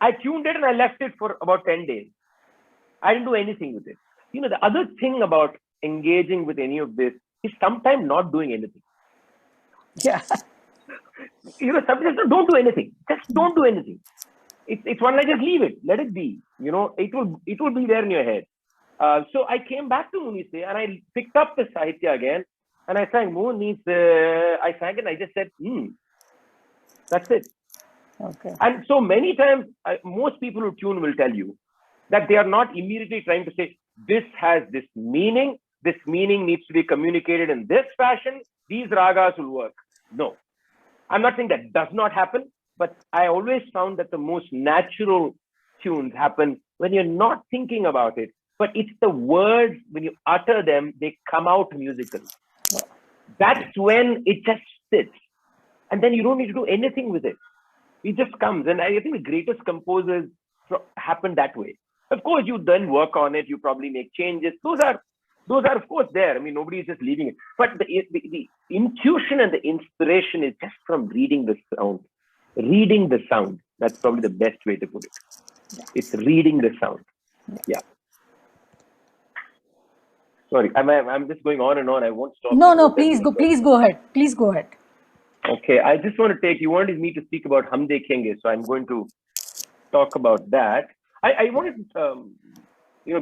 S2: I tuned it and I left it for about 10 days. I didn't do anything with it. The other thing about engaging with any of this is sometimes not doing anything.
S1: Yeah.
S2: Sometimes don't do anything. Just don't do anything. It's one like just leave it. Let it be. It will be there in your head. So I came back to Munise and I picked up the Sahitya again and I sang Munise. I sang it and I just said, that's it.
S1: Okay.
S2: And so many times, most people who tune will tell you that they are not immediately trying to say, this has this meaning needs to be communicated in this fashion, these ragas will work. No, I'm not saying that does not happen, but I always found that the most natural tunes happen when you're not thinking about it, but it's the words, when you utter them, they come out musical. That's when it just sits. And then you don't need to do anything with it. It just comes. And I think the greatest composers happen that way. Of course, you then work on it. You probably make changes. Those are of course there. I mean, nobody is just leaving it. But the intuition and the inspiration is just from reading the sound. Reading the sound. That's probably the best way to put it. Yeah. It's reading the sound. Yeah. Sorry, I'm just going on and on. I won't stop.
S1: No, please go. Please go ahead. Please go ahead.
S2: Okay, I just want to you wanted me to speak about Hum Dekhenge, so I'm going to talk about that. I wanted,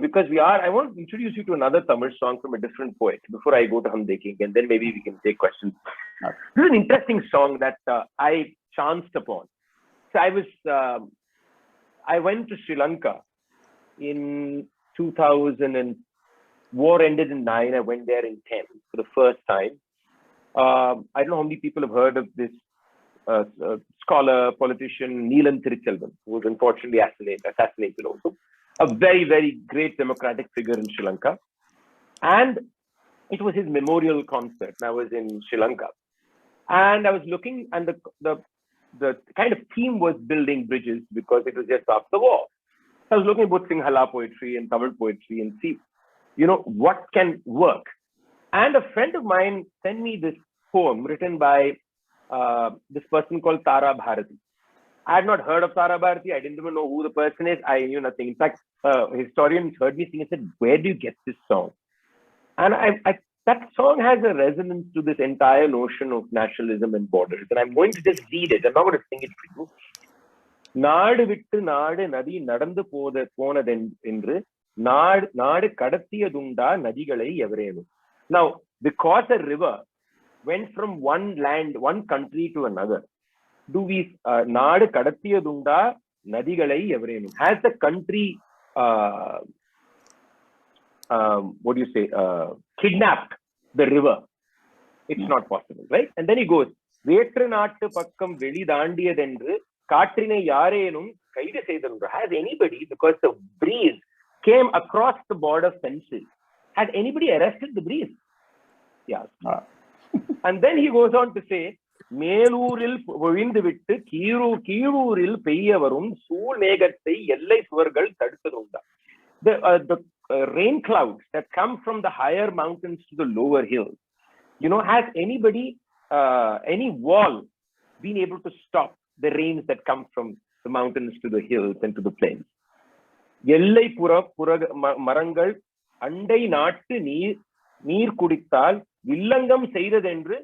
S2: because I want to introduce you to another Tamil song from a different poet before I go to Hum Dekhenge, and then maybe we can take questions. This is an interesting song that I chanced upon. So I went to Sri Lanka in 2000 and war ended in 9. I went there in 10 for the first time. I don't know how many people have heard of this scholar, politician, Neelan Tirichelvan, who was unfortunately assassinated also. A very, very great democratic figure in Sri Lanka. And it was his memorial concert. And I was in Sri Lanka. And I was looking, and the kind of theme was building bridges because it was just after the war. So I was looking at both Sinhala poetry and Tamil poetry and see, what can work. And a friend of mine sent me this poem written by this person called Tara Bharati. I had not heard of Tara Bharati. I didn't even know who the person is. I knew nothing. In fact, historians heard me sing and said, where do you get this song? And that song has a resonance to this entire notion of nationalism and borders. And I'm going to just read it. I'm not going to sing it for you. நாடு விட்டு நாடு நதி நடந்து போனதென்று நாடு கடத்தியதுண்டா நதிகளை எவரேனும். Now, because a river went from one land, one country to another, do we நாடு கடத்தியதுண்டா நதிகளை எவரேனும்? Has the country kidnapped the river? It's not possible, right? And then he goes, வேற்று நாட்டு பக்கம் வெளிதாண்டியதென்று காற்றினை யாரேனும் கைது செய்தென்று. Has anybody, because the breeze came across the border fences, had anybody arrested the breeze? Yeah. And then he goes on to say, மேலூரில் ஒழிந்து விட்டு கீழூரில் பெய்ய வரும் சூழ் மேகத்தை எல்லை சுவர்கள் தடுத்ததுண்டா. The rain clouds that come from the higher mountains to the lower hills, has anybody, any wall been able to stop the rains that come from the mountains to the hills and to the plains? எல்லை மரங்கள் அண்டை நாட்டு நீர் குடித்தால் வில்லங்கம் செய்ததென்று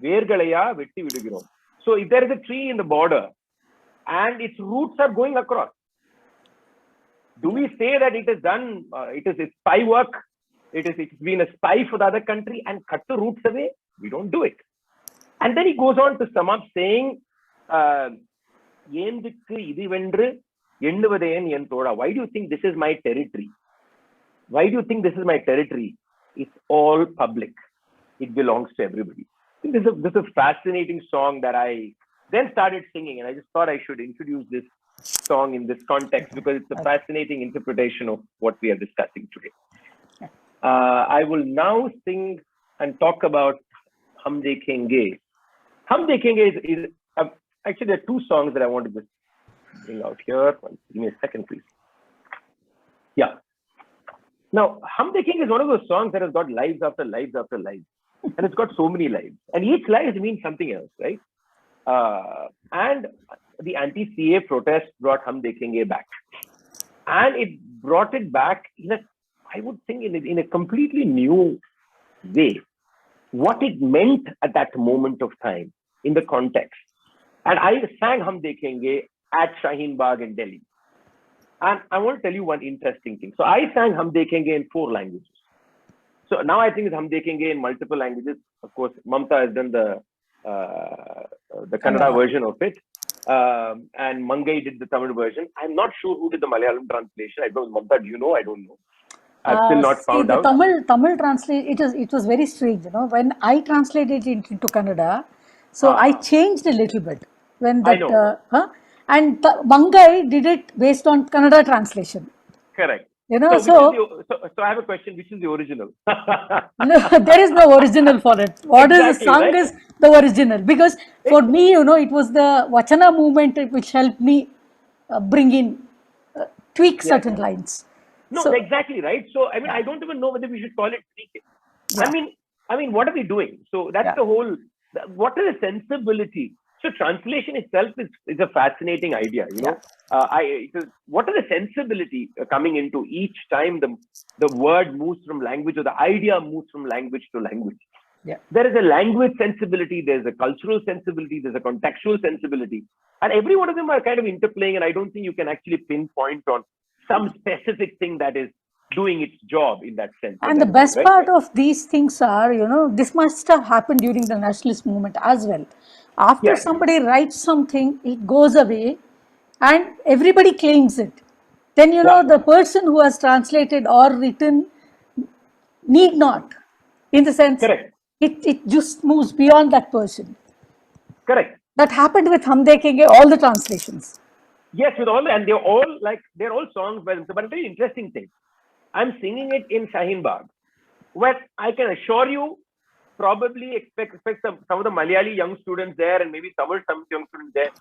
S2: வேர்களையா வெட்டி விடுகிறோம். So if there is a tree in the border and its roots are going across, do we say that it is done, it is spy work, it's been a spy for the other country and cut the roots away? We don't do it. And then he goes on to sum up saying, ஏந்துக்கு இதுவென்று எண்ணுவதேன் N Thozha. Why do you think this is my territory? Why do you think this is my territory? It's all public. It belongs to everybody. This is a fascinating song that I then started singing, and I just thought I should introduce this song in this context because it's a fascinating interpretation of what we are discussing today. I will now sing and talk about Hum Dekhenge. Hum Dekhenge is actually there are two songs that I want to just bring out here. Give me a second, please. Yeah. Now, Hum Dekhenge is one of those songs that has got lives after lives after lives. And it's got so many lives. And each life means something else, right? And the anti-CA protest brought Hum Dekhenge back. And it brought it back I would think in a completely new way. What it meant at that moment of time in the context. And I sang Hum Dekhenge at Shaheen Bagh in Delhi. And I want to tell you one interesting thing. So I sang Hum Dekhenge in 4 languages. So now I think it's Hum Dekhenge in multiple languages. Of course, Mamta has done the Kannada version of it. And Mangai did the Tamil version. I'm not sure who did the Malayalam translation. I don't know. Mamta, do you know? I don't know. I've still not found out.
S1: Tamil translation, it was very strange, when I translated it into Kannada, so I changed a little bit when that, and Mangai did it based on Kannada translation.
S2: Correct.
S1: So
S2: I have a question. Which is the original?
S1: No, there is no original for it. What is the song is the original. Because for me, it was the Vachana movement which helped me bring in, tweak certain lines.
S2: No, exactly right. So I mean, I don't even know whether we should call it tweak. I mean, what are we doing? So that's the whole. What is the sensibility? So translation itself is a fascinating idea. What are the sensibility coming into each time the word moves from language or the idea moves from language to language?
S1: Yeah.
S2: There is a language sensibility, there's a cultural sensibility, there's a contextual sensibility, and every one of them are kind of interplaying. And I don't think you can actually pinpoint on some specific thing that is doing its job in that sense.
S1: And the best part of these things are, this must have happened during the nationalist movement as well. After somebody writes something, it goes away and everybody claims it. Then, the person who has translated or written need not, in the sense, it just moves beyond that person.
S2: Correct.
S1: That happened with Hum Dekhenge, all the translations.
S2: Yes, with all, and they're all songs by them. But a very interesting thing, I'm singing it in Shaheen Bagh, where I can assure you, probably expect some of the Malayali young students there and maybe Tamil young students there.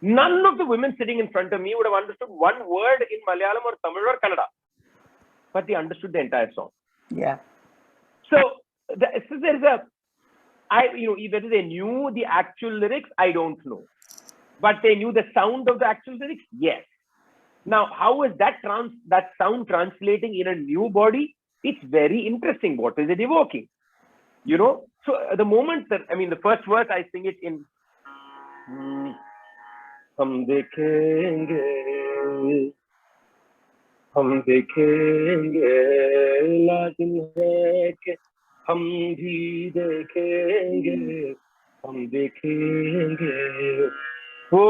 S2: None of the women sitting in front of me would have understood one word in Malayalam or Tamil or Kannada, but they understood the entire song.
S1: Yeah.
S2: So there's whether they knew the actual lyrics, I don't know, but they knew the sound of the actual lyrics. Yes. Now, how is that sound translating in a new body? It's very interesting. What is it evoking? So the moment that, the first verse, I sing it in Hum dekhenge, lazim hai ke hum bhi dekhenge, hum dekhenge. वो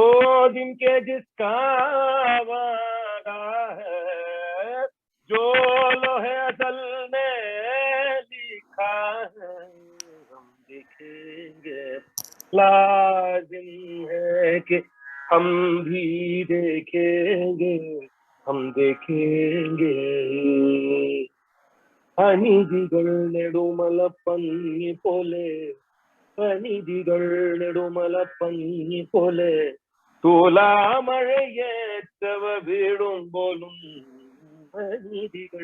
S2: दिन के जिसका वादा है, जो लोहे असल में लिखा है, हम देखेंगे, लाजिम है कि हम भी देखेंगे, हम देखेंगे. അനീതികൾ നെടുമലപ്പന്നി പോലെ, അനീതികൾ നെടുമലപ്പന്നി പോലെ, തുലാമഴയേറ്റവ വീഴുമ്പോഴും, അനീതികൾ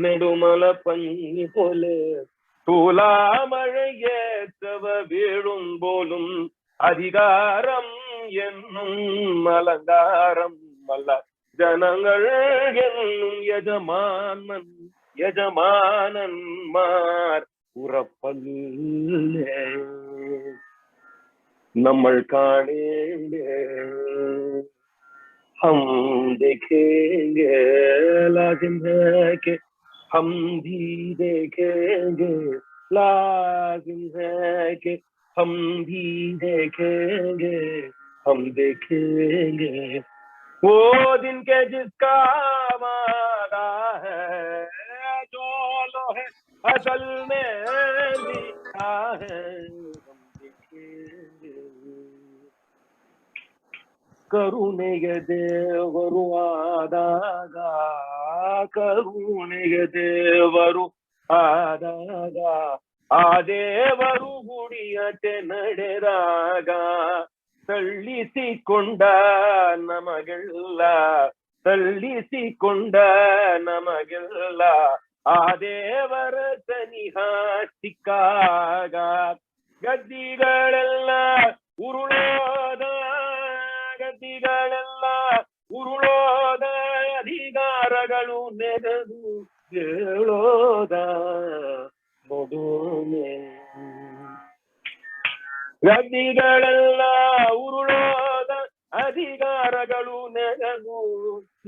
S2: നെടുമലപ്പന്നി പോലെ, തുലാമഴയേറ്റവ വീഴുമ്പോഴും, അധികാരം എന്നും അലങ്കാരം അല്ല, ജനങ്ങൾ എന്നും യജമാനന്മാർ ഉറപ്പല്ലേ, നമ്മൾ കാണേണ്ടേ. हम देखेंगे, लाजिम है कि हम भी देखेंगे, लाजिम है कि हम भी देखेंगे, हम देखेंगे. वो दिन के जिसका वादा है, जो लोहे असल में लिखा है, हम ಕರುಣೆಗೆ ದೇವರು ಆದಾಗ, ಕರುಣೆಗೆ ದೇವರು ಆದಾಗ, ಆ ದೇವರು ಗುಡಿಯತೆ ನಡೆದಾಗ, ತಳ್ಳಿಸಿಕೊಂಡ ನಮಗೆಲ್ಲ, ತಳ್ಳಿಸಿಕೊಂಡ ನಮಗೆಲ್ಲ, ಆ ದೇವರ ಸನಿಹ ಸಿಕ್ಕಾಗ, ಗದ್ದಿಗಳೆಲ್ಲ ಉರುಳೋದ, ಗದ್ದಿಗಳೆಲ್ಲ ಉರುಳೋದ, ಅಧಿಕಾರಗಳು ನೆನೆದು ಹೇಳೋದ ನೋಡೋನೆ. ಗದ್ದಿಗಳೆಲ್ಲ ಉರುಳೋದ, ಅಧಿಕಾರಗಳು ನೆನೆದು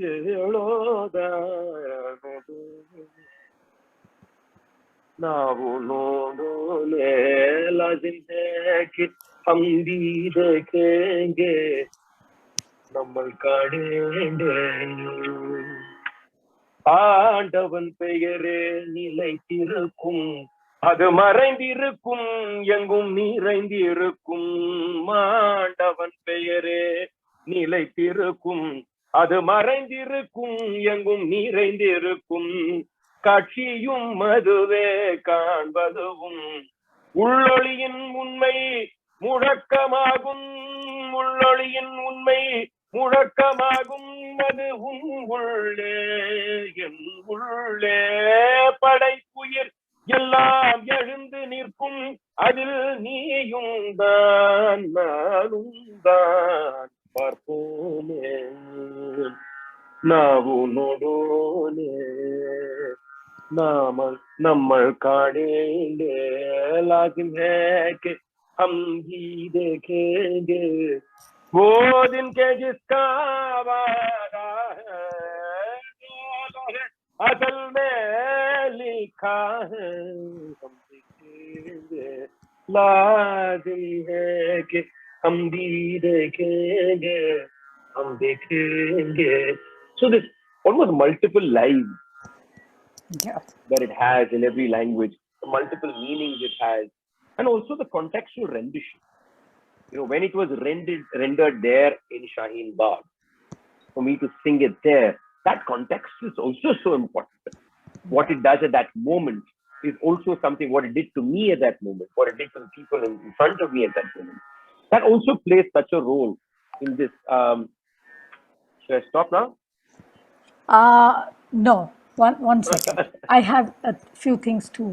S2: ಹೇಳೋದ ನೋಡೋನೆ. ನಾವು ನೋಡೋಲೆ ಲಾಜಿಂದೇಕೆ ಹಂಬೀದ கேங்கே நம்மள் காடேண்டே, ஆண்டவன் பெயரே நிலைத்திருக்கும், அது மறைந்திருக்கும் எங்கும் நிறைந்திருக்கும். ஆண்டவன் பெயரே நிலைத்திருக்கும், அது மறைந்திருக்கும் எங்கும் நிறைந்திருக்கும். காட்சியும் அதுவே காண்பதுவும், உள்ளொளியின் உண்மை முழக்கமாகும், உள்ளொளியின் உண்மை முழக்கமாகும். அது உன் உள்ளே என் உள்ளே படைப்புயிர் எல்லாம் எழுந்து நிற்கும், அதில் நீயும் தான் நானும் தான் பார்ப்போமே. ನಾವು ನೋಡೋನೆ നമ്മൾ ಕಾಣೇಂಗೆ, लाजिम है कि हम भी देखेंगे वो दिन के जिसका वादा है, असल में लिखा है हम देखेंगे, लाजिम है कि हम भी देखेंगे, हम देखेंगे. So this almost multiple lives that it has in every language, the multiple meanings it has, and also the contextual rendition. You know, when it was rendered there in Shaheen Bagh, for me to sing it there, that context is also so important. What it does at that moment is also something, what it did to me at that moment, what it did to the people in front of me at that moment. That also plays such a role in this. Should I stop now?
S1: No, one second. I have a few things to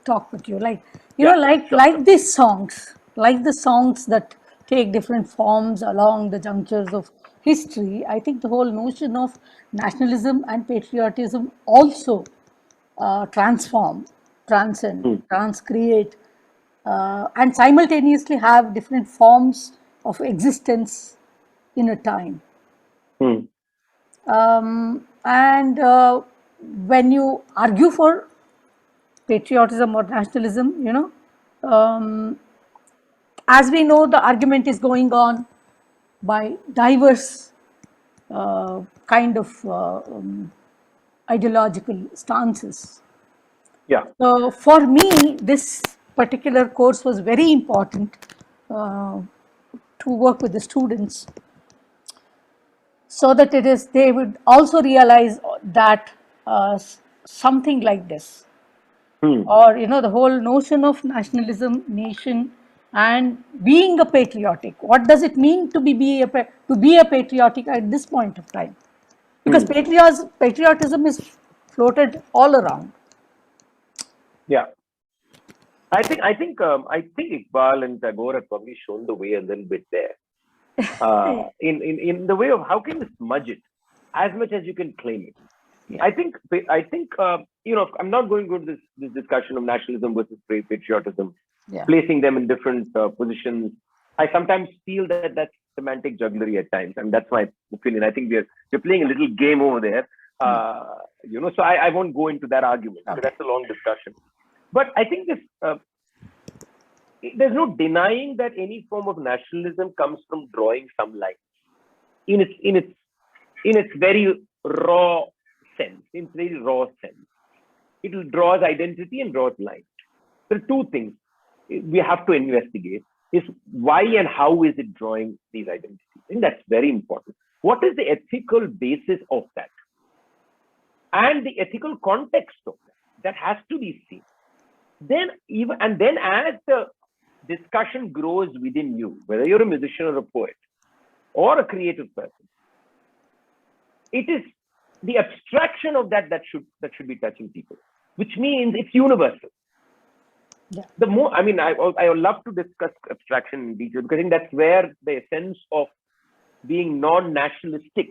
S1: talk with you. Like, you know, like these songs, like the songs that take different forms along the junctures of history. I think the whole notion of nationalism and patriotism also transcend, transcreate, and simultaneously have different forms of existence in a time. And when you argue for patriotism or nationalism, you know, as we know, the argument is going on by diverse kind of ideological stances.
S2: Yeah.
S1: So for me, this particular course was very important to work with the students, so that they would also realize that something like this, or you know, the whole notion of nationalism, nation, and being a patriotic. What does it mean to be a patriotic at this point of time? Because patriotism is floated all around.
S2: Yeah. I think Iqbal and Tagore have probably shown the way a little bit there. In the way of how can you smudge it as much as you can claim it. I think you know, I'm not going to go to this discussion of nationalism versus patriotism, placing them in different positions. I sometimes feel that that's semantic jugglery at times, and that's my opinion. I think we're playing a little game over there, you know. So I won't go into that argument, because that's a long discussion. But I think this. There's no denying that any form of nationalism comes from drawing some lines in its very raw sense. It draws identity and draws lines. There are two things we have to investigate. is why and how is it drawing these identities? I think that's very important. What is the ethical basis of that? And the ethical context of that has to be seen. Then as the discussion grows within you, whether you're a musician or a poet or a creative person, it is the abstraction of that should be touching people, which means it's universal.
S1: Yeah.
S2: The more, I mean, I would love to discuss abstraction in detail, because I think that's where the essence of being non-nationalistic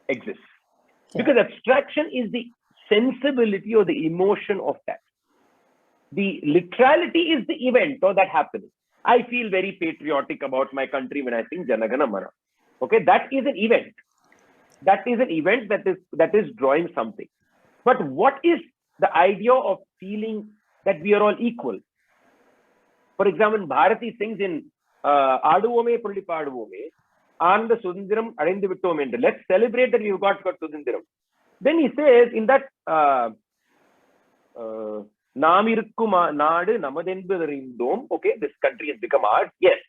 S2: exists. Yeah. Because abstraction is the sensibility or the emotion of that. The literality is the event or that happening. I feel very patriotic about my country when I sing Jana Gana Mana. Okay, that is an event. That is an event that is drawing something. But what is the idea of feeling that we are all equal? For example, Bharati sings in Aduvome Pulli Paduvome, Ananda Sudindiram Arindu Vittom. Let's celebrate that we've got Sudindiram. Then he says in that Namirukku Nadu Namadenbudharindom, okay, this country has become ours. Yes.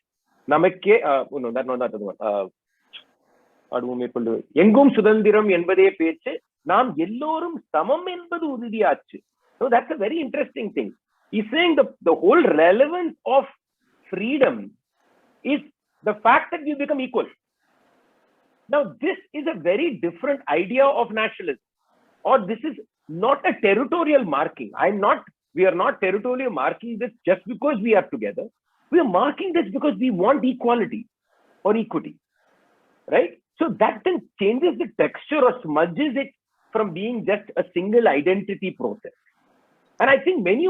S2: Namakke, no, that's not the one. Engum Sudhandiram Enbade Peche, Nam Yellorum Samam Enbadu Udiyachu. So that's a very interesting thing. He's saying the whole relevance of freedom is the fact that you become equal. Now, this is a very different idea of nationalism, or this is not a territorial marking. We are not territorially marking this just because we are together. We are marking this because we want equality or equity, right? So that then changes the texture or smudges it from being just a single identity process. And I think many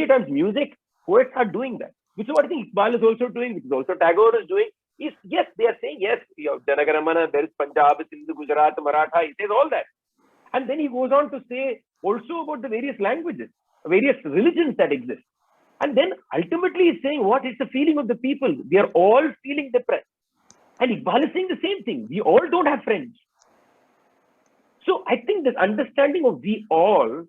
S2: times music poets are doing that, which is what I think Iqbal is also doing, which is also Tagore is doing. Is yes, they are saying yes, Janagaramana, there is Punjab, Sindh, Gujarat, Maratha, he says all that. And then he goes on to say also about the various languages, various religions that exist. And then ultimately he's saying what is the feeling of the people? We are all feeling depressed. And Iqbal is saying the same thing. We all don't have friends. So I think this understanding of we all,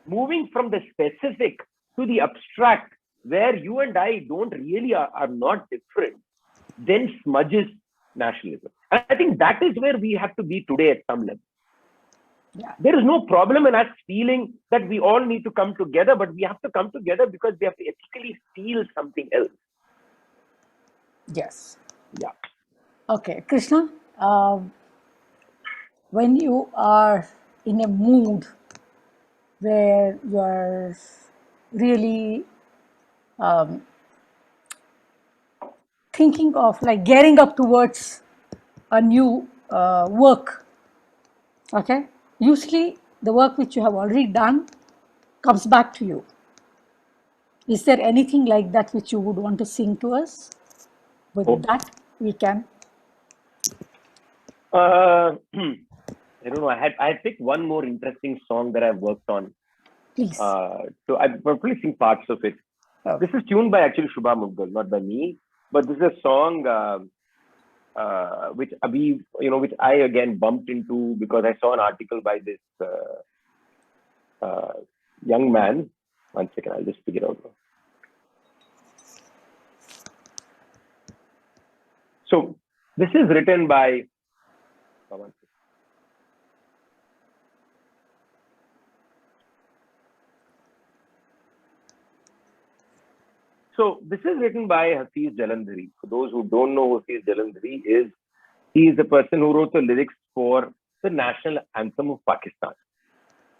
S2: moving from the specific to the abstract, where you and I don't really are not different, then smudges nationalism. And I think that is where we have to be today at some level. Yeah. There is no problem in us feeling that we all need to come together, but we have to come together because we have to ethically feel something else.
S1: Yes.
S2: Yeah.
S1: Okay, Krishna, when you are in a mood where you are really thinking of like gearing up towards a new work, okay, usually the work which you have already done comes back to you. Is there anything like that which you would want to sing to us? With that, we can.
S2: I don't know. I had picked one more interesting song that I've worked on.
S1: Please.
S2: So I probably sing parts of it. Okay. This is tuned by actually Shubha Mughal, not by me. But this is a song which I again bumped into because I saw an article by this young man. One second, I'll just figure it out. So this is written by. So this is written by Hafiz Jalandhari. For those who don't know who Hafiz Jalandhari is, he is the person who wrote the lyrics for the national anthem of Pakistan.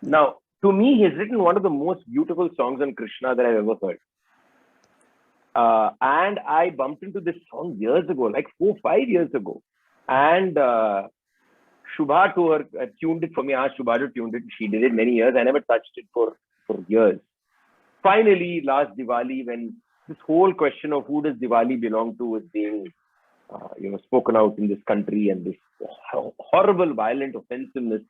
S2: Now, to me, he has written one of the most beautiful songs on Krishna that I've ever heard. And I bumped into this song years ago, like 4-5 years ago. And Shubha tuned it for me. Asked Shubha to tune it. She did it many years. I never touched it for years. Finally, last Diwali, when this whole question of who does Diwali belong to was being spoken out in this country, and this horrible, violent offensiveness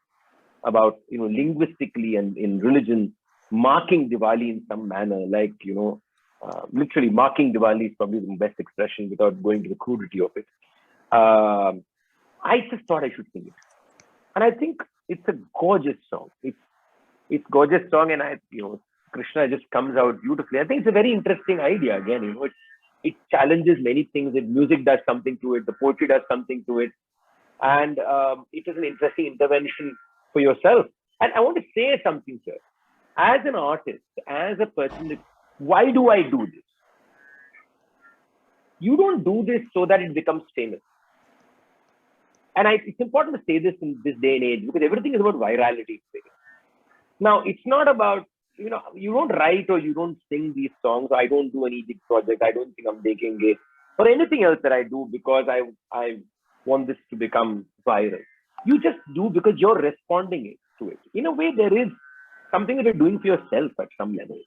S2: about, linguistically and in religion, marking Diwali in some manner, like, literally marking Diwali is probably the best expression without going to the crudity of it. I just thought I should sing it. And I think it's a gorgeous song. It's gorgeous song, and Krishna just comes out beautifully. I think it's a very interesting idea. Again, it challenges many things. Music does something to it. The poetry does something to it. And it is an interesting intervention for yourself. And I want to say something, sir. As an artist, as a person, why do I do this? You don't do this so that it becomes famous. And it's important to say this in this day and age, because everything is about virality. Now, it's not about, you don't write or you don't sing these songs. I don't do an Egypt project. I don't think I'm making it or anything else that I do because I want this to become viral. You just do because you're responding to it. In a way, there is something that you're doing for yourself at some level,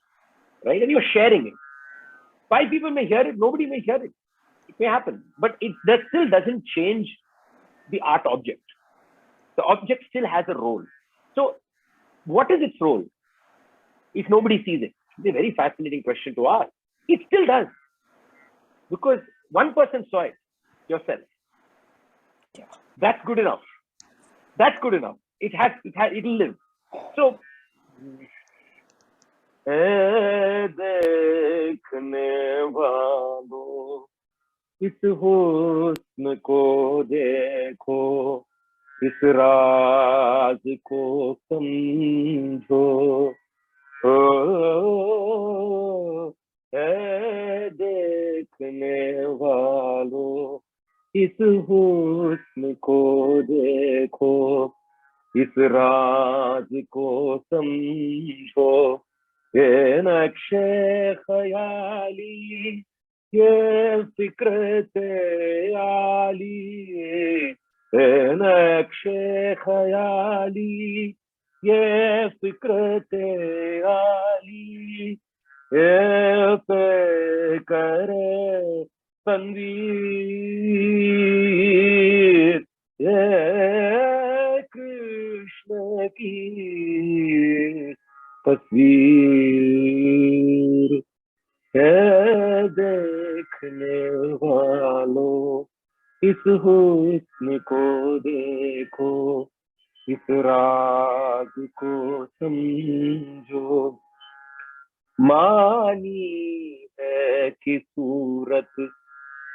S2: right? And you're sharing it. 5 people may hear it. Nobody may hear it. It may happen. But that still doesn't change the art object. The object still has a role. So what is its role if nobody sees it? It's a very fascinating question to ask. It still does. Because one person saw it, yourself.
S1: Yeah.
S2: That's good enough. That's good enough. It'll live. So देखने वालों इस हुस्न को देखो, इस राज को समझो, देखने वालों इस हुस्न को देखो, इस राज को समझो, ये नक्शे ख्याली, ये फिक्रते आली, ये नक्शे ख्याली, ये फिक्रते आली, ये पे करे तनवीर, ये कृष्ण की तस्वीर है, देखने वालों इस हुस्न को देखो, इस राज को समझो, मानी है कि सूरत,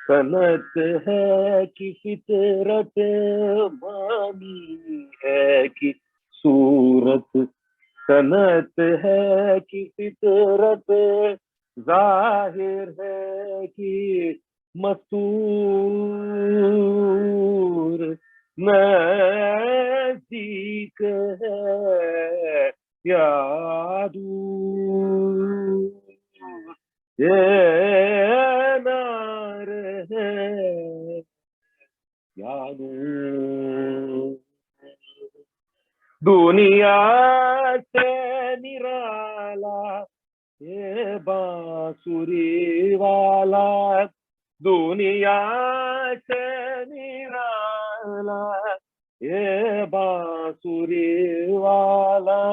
S2: सनत है कि फितरत, मानी है कि सूरत, सनत है कि फितरत, जाहिर है कि मस्तूर, नज़दीक है या दूर, ये नार है या दूर, दुनिया से निराला ये बांसुरी वाला, दुनिया से निराला ये बांसुरी वाला,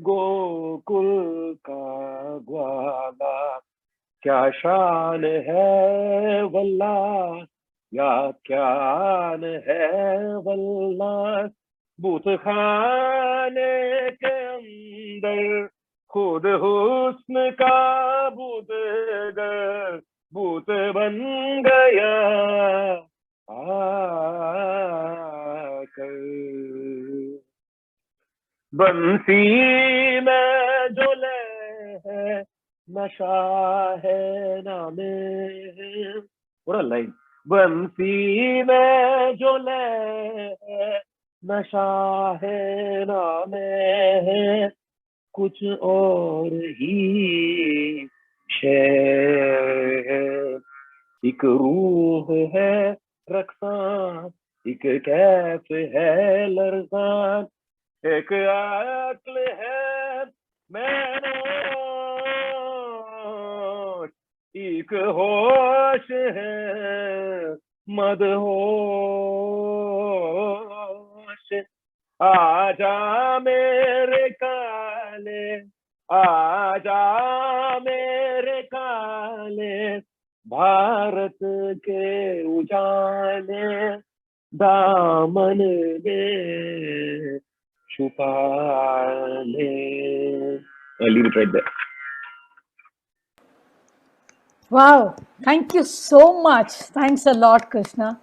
S2: गोकुल का ग्वाला, क्या शान है वल्ला, या क्या है वल्ला, बूत खाने के अंदर खुद हुस्न का बूतगर बूत बन गया आकर, बंसी में जो ले है नशा है नामे है, पूरा लाइन, बंसी में जो ले है नशा है नामे है, कुछ और ही शय है, एक रूह है रक्सान, एक कैफ है लरज़ान, एक अक्ल है मैनोश, एक होश है मदहोश, आजा मेरे काले, आजा मेरे काले, भारत के उजाले, दामन में छुपा ले, I'll leave it right there.
S1: Wow, thank you so much. Thanks a lot, Krishna.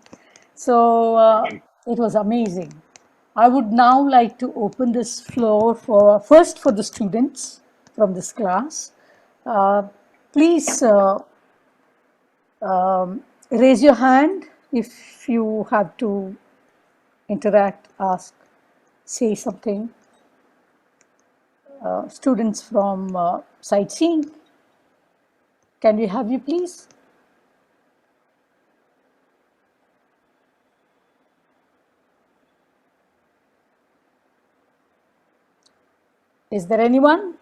S1: So it was amazing. I would now like to open this floor for first for the students from this class. Uh, please raise your hand if you have to interact, ask, say something. Students from sightseeing, can we have you please? Is there anyone?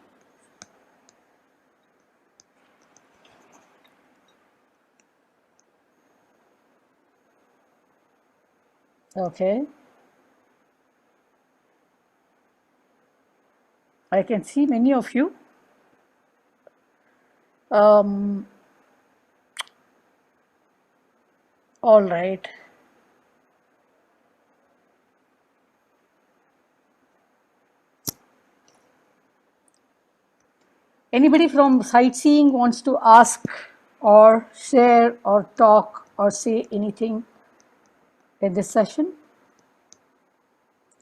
S1: Okay. I can see many of you. All right. Anybody from sightseeing wants to ask or share or talk or say anything in this session?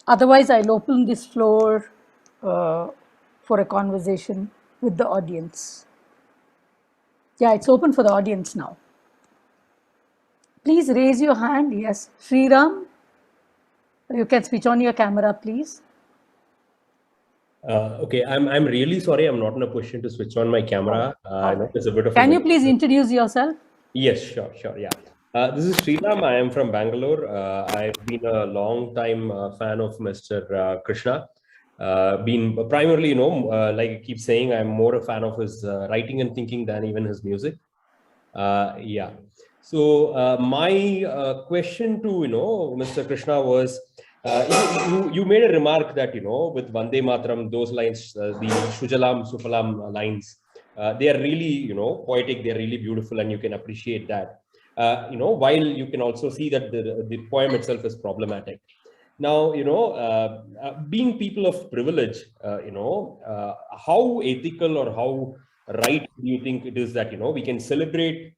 S1: Otherwise, I'll open this floor for a conversation with the audience. Yeah, it's open for the audience now. Please raise your hand. Yes, Sriram, you can switch on your camera, please.
S3: Okay, I'm really sorry. I'm not in a position to switch on my camera. I know there's a bit of.
S1: Can you please introduce yourself?
S3: Yes, sure. Yeah. This is Sriram. I am from Bangalore. I've been a long time fan of Mr. Krishna. Been primarily, like I keep saying, I'm more a fan of his writing and thinking than even his music. Yeah. So my question to Mr. Krishna was, you made a remark that with Vande Mataram, those lines, the Shujalam Sufalam lines, they are really poetic. They are really beautiful, and you can appreciate that. While you can also see that the poem itself is problematic. Now, being people of privilege, how ethical or how right do you think it is that we can celebrate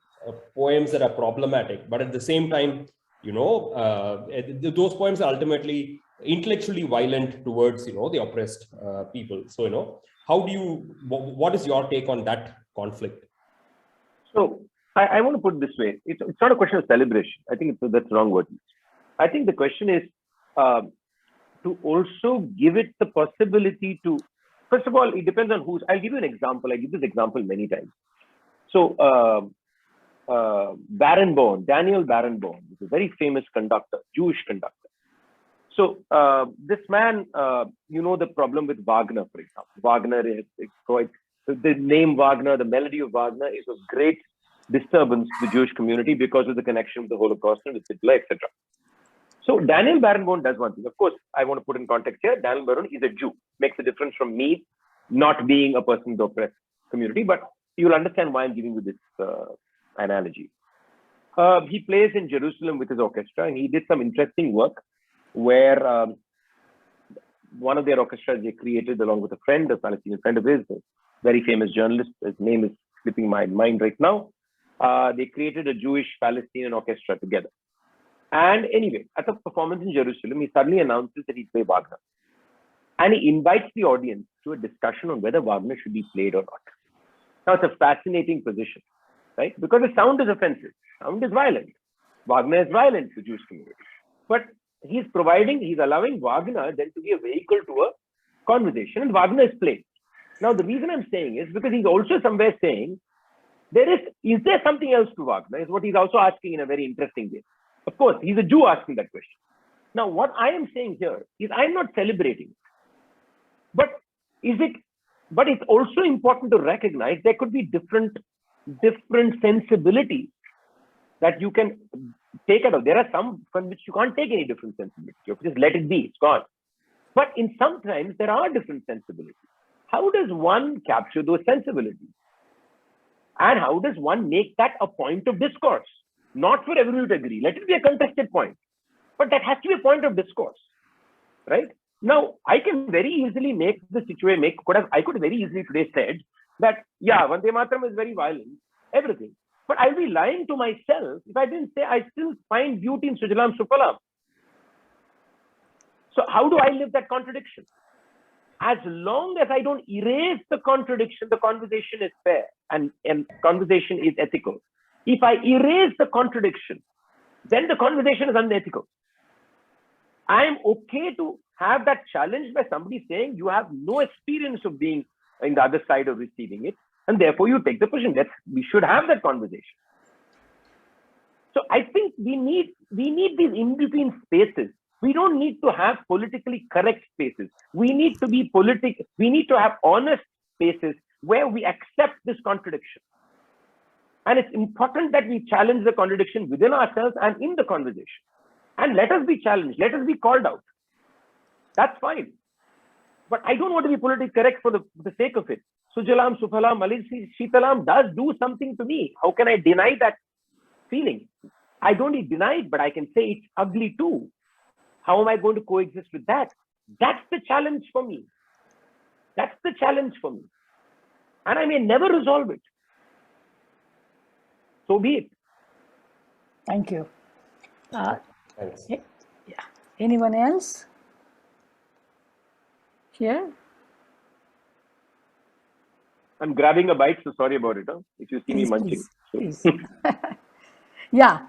S3: poems that are problematic, but at the same time, those poems are ultimately intellectually violent towards the oppressed people. So how do you? What is your take on that conflict?
S2: So I want to put it this way: it's not a question of celebration. I think that's the wrong word. I think the question is to also give it the possibility to. First of all, it depends on who's. I'll give you an example. I give this example many times. So Barenboim, Daniel Barenboim, is a very famous conductor, Jewish conductor. So this man, the problem with Wagner, for example. Wagner is quite, the name Wagner, the melody of Wagner is of great disturbance to the Jewish community because of the connection with the Holocaust and with Hitler, etc. So Daniel Barenboim does one thing. Of course, I want to put in context here. Daniel Barenboim is a Jew. Makes a difference from me not being a person in the oppressed community, but you'll understand why I'm giving you this analogy. He plays in Jerusalem with his orchestra, and he did some interesting work where one of their orchestras they created along with a friend, a Palestinian friend of his, a very famous journalist. His name is slipping my mind right now. They created a Jewish-Palestinian orchestra together. And anyway, at a performance in Jerusalem, he suddenly announces that he'd play Wagner. And he invites the audience to a discussion on whether Wagner should be played or not. Now, it's a fascinating position, right? Because the sound is offensive. Sound is violent. Wagner is violent to the Jewish community. But he's allowing Wagner then to be a vehicle to a conversation, and Wagner is played. Now, the reason I'm saying is because he's also somewhere saying, is there something else to Wagner? Is what he's also asking in a very interesting way. Of course, he's a Jew asking that question. Now, what I am saying here is I'm not celebrating it. But it's also important to recognize there could be different sensibilities that you can take out of. There are some from which you can't take any different sensibility. You just let it be, it's gone. But in sometimes there are different sensibilities. How does one capture those sensibilities? And how does one make that a point of discourse? Not for everyone to agree. Let it be a contested point. But that has to be a point of discourse, right? Now, I can very easily make the situation, I could very easily today said that, yeah, Vande Mataram is very violent, everything. But I'll be lying to myself if I didn't say I still find beauty in Sujalam Sufalam. So how do I live that contradiction? As long as I don't erase the contradiction, the conversation is fair and conversation is ethical. If I erase the contradiction, then the conversation is unethical. I am okay to have that challenge by somebody saying you have no experience of being in the other side of receiving it, and therefore you take the position. We should have that conversation. So I think we need these in-between spaces. We don't need to have politically correct spaces. We need to be we need to have honest spaces where we accept this contradiction. And it's important that we challenge the contradiction within ourselves and in the conversation. And let us be challenged. Let us be called out. That's fine. But I don't want to be politically correct for the sake of it. Sujalam, Sufalam, Malin, Shitalam does do something to me. How can I deny that feeling? I don't need deny it, but I can say it's ugly too. How am I going to coexist with that? That's the challenge for me. That's the challenge for me. And I may never resolve it. So be it.
S1: Thank you.
S3: Thanks.
S1: Yeah. Anyone else? Here?
S2: I'm grabbing a bite, so sorry about it. Huh? If you see me munching.
S1: Please. Yeah.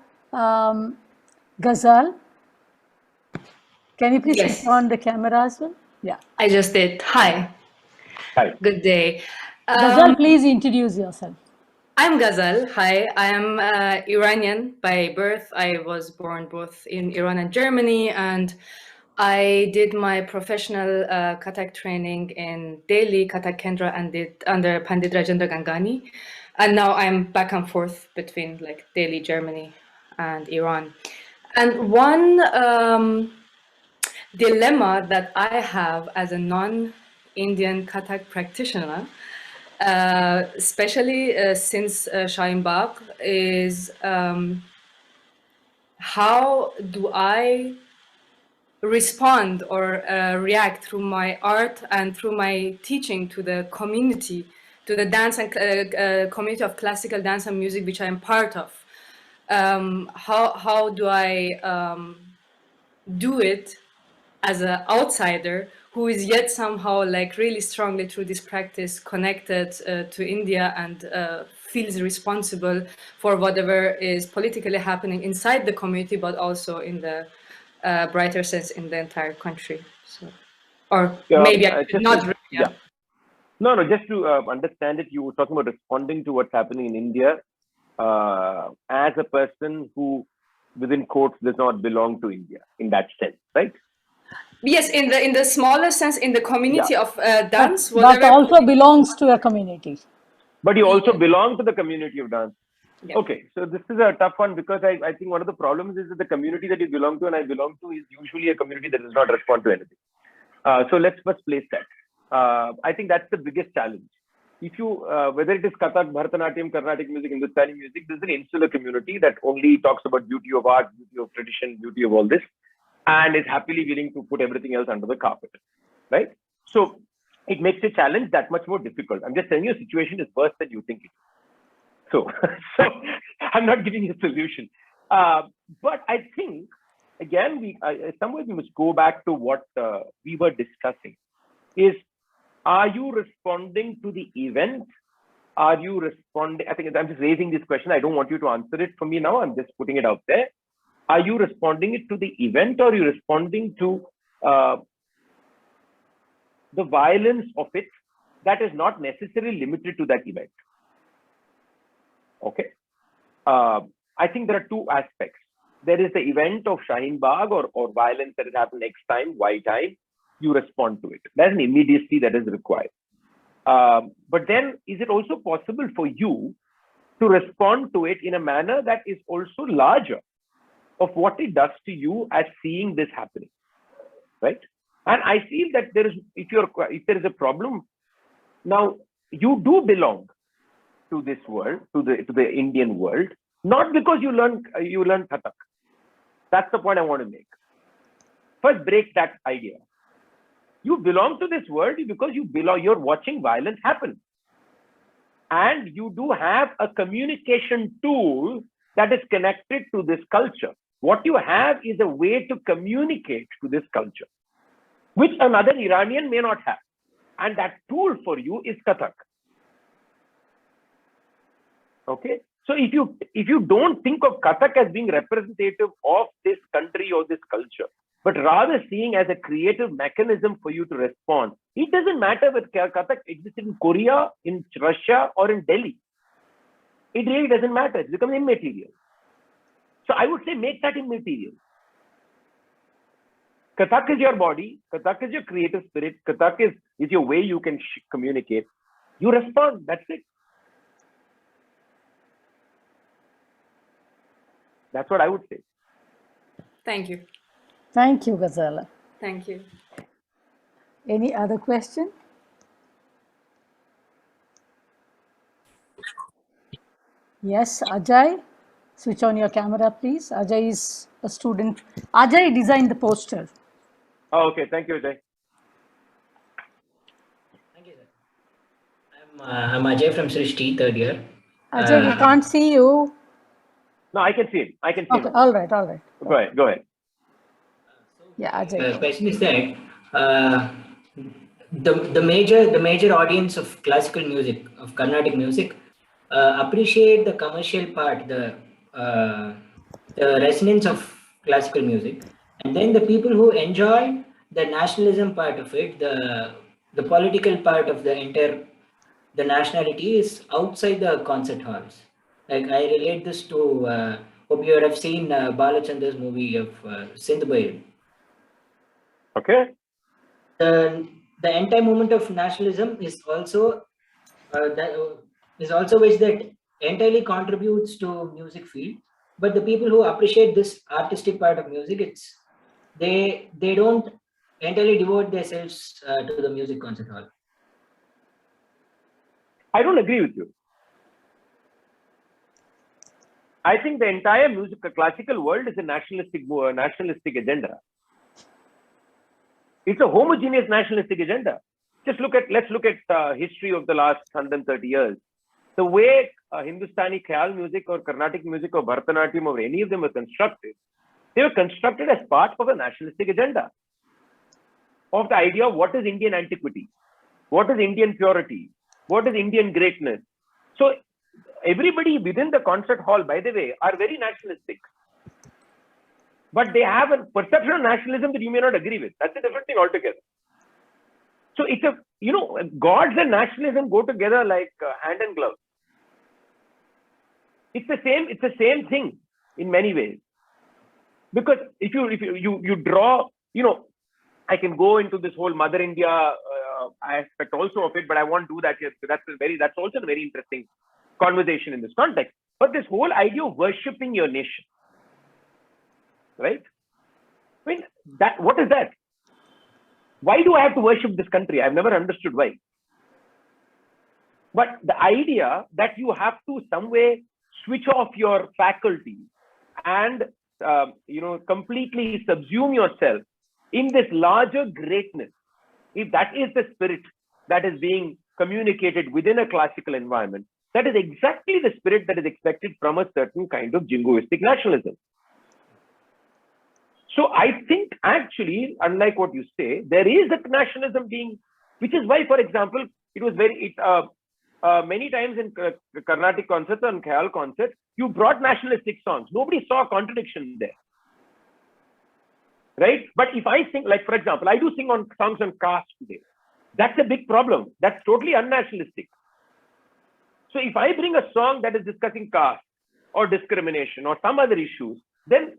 S1: Ghazal, can you please
S4: Yes.
S1: switch on the camera as well? Yeah.
S4: I just did. Hi.
S2: Hi.
S4: Good day.
S1: Ghazal, please introduce yourself.
S4: I'm Ghazal. Hi. I am Iranian by birth. I was born both in Iran and Germany, and I did my professional Kathak training in Delhi, Kathak Kendra, and did under Pandit Rajendra Gangani. And now I'm back and forth between like Delhi, Germany, and Iran. And one dilemma that I have as a non-Indian Kathak practitioner, especially since Shaheen Bagh, is how do I respond or react through my art and through my teaching to the community, to the dance and community of classical dance and music, which I am part of. How do I do it as an outsider who is yet somehow like really strongly through this practice connected to India and feels responsible for whatever is politically happening inside the community, but also in the brighter sense in the entire country. So, or maybe I should not.
S2: Yeah. No, just to understand it, you were talking about responding to what's happening in India as a person who, within quotes, does not belong to India in that sense, right?
S4: Yes, in the smaller sense, in the community of dance,
S1: but also belongs to a community.
S2: But you also belong to the community of dance.
S4: Yeah.
S2: Okay, so this is a tough one because I think one of the problems is that the community that you belong to and I belong to is usually a community that does not respond to anything. So let's first place that. I think that's the biggest challenge. If you, whether it is Kathak, Bharatanatyam, Carnatic music, Hindustani music, there's an insular community that only talks about beauty of art, beauty of tradition, beauty of all this, and is happily willing to put everything else under the carpet, right? So it makes a challenge that much more difficult. I'm just telling you, a situation is worse than you think it is. So I'm not giving you a solution. But I think, again, somewhere we must go back to what we were discussing is, are you responding to the event? Are you responding? I think I'm just raising this question. I don't want you to answer it for me now. I'm just putting it out there. Are you responding it to the event, or are you responding to the violence of it that is not necessarily limited to that event? Okay. I think there are two aspects. There is the event of Shaheen Bagh or violence that has happened X time, Y time. You respond to it. There's an immediacy that is required. But then, is it also possible for you to respond to it in a manner that is also larger of what it does to you as seeing this happening, right? And I feel that if there is a problem, now you do belong to this world, to the Indian world, not because you learn Kathak. That's the point I want to make. First, break that idea. You belong to this world because you belong, you're watching violence happen. And you do have a communication tool that is connected to this culture. What you have is a way to communicate to this culture, which another Iranian may not have. And that tool for you is Kathak. Okay? So if you don't think of Kathak as being representative of this country or this culture, but rather seeing as a creative mechanism for you to respond, it doesn't matter whether Kathak existed in Korea, in Russia, or in Delhi. It really doesn't matter. It becomes immaterial. So I would say make that immaterial. Kathak is your body. Kathak is your creative spirit. Kathak is your way you can communicate. You respond. That's it. That's what I would say.
S4: Thank you.
S1: Thank you, Ghazala.
S4: Thank you.
S1: Any other question? Yes, Ajay. Switch on your camera, please. Ajay is a student. Ajay designed the poster.
S2: Oh, okay. Thank you, Ajay.
S5: Thank you, sir. I'm Ajay from Srishti, third year.
S1: Ajay, we can't see you.
S2: No, I can see him. I can see
S1: Okay,
S2: him.
S1: all right, all right.
S2: Go ahead.
S1: Yeah, Ajay.
S5: The question is that the major audience of classical music, of Carnatic music, appreciate the commercial part, the resonance of classical music, and then the people who enjoy the nationalism part of it, the political part of the nationality is outside the concert halls. Like I relate this to hope you have seen Balachandra's movie of Sindh.
S2: Okay.
S5: The anti-movement of nationalism is also which that entirely contributes to music field. But the people who appreciate this artistic part of music, they don't entirely devote themselves to the music concert hall.
S2: I don't agree with you. I think the entire classical world is a nationalistic agenda. It's a homogeneous nationalistic agenda. Let's look at history of the last 130 years. The way Hindustani Khyal music or Carnatic music or Bharatanatyam or any of them were constructed, they were constructed as part of a nationalistic agenda of the idea of what is Indian antiquity, what is Indian purity, what is Indian greatness. So everybody within the concert hall, by the way, are very nationalistic. But they have a perception of nationalism that you may not agree with. That's a different thing altogether. So it's gods and nationalism go together like hand and glove. It's the same thing in many ways. Because if you draw, I can go into this whole Mother India aspect also of it, but I won't do that here. So that's also a very interesting conversation in this context. But this whole idea of worshipping your nation, right? I mean, what is that? Why do I have to worship this country? I've never understood why. But the idea that you have to some way switch off your faculty and completely subsume yourself in this larger greatness, if that is the spirit that is being communicated within a classical environment, that is exactly the spirit that is expected from a certain kind of jingoistic nationalism. So I think actually, unlike what you say, there is a nationalism being, which is why, for example, it was many times in Carnatic concerts and Khyal concerts, you brought nationalistic songs. Nobody saw a contradiction there. Right? But if I sing, like for example, I do sing on songs on caste today. That's a big problem. That's totally unnationalistic. So if I bring a song that is discussing caste or discrimination or some other issues, then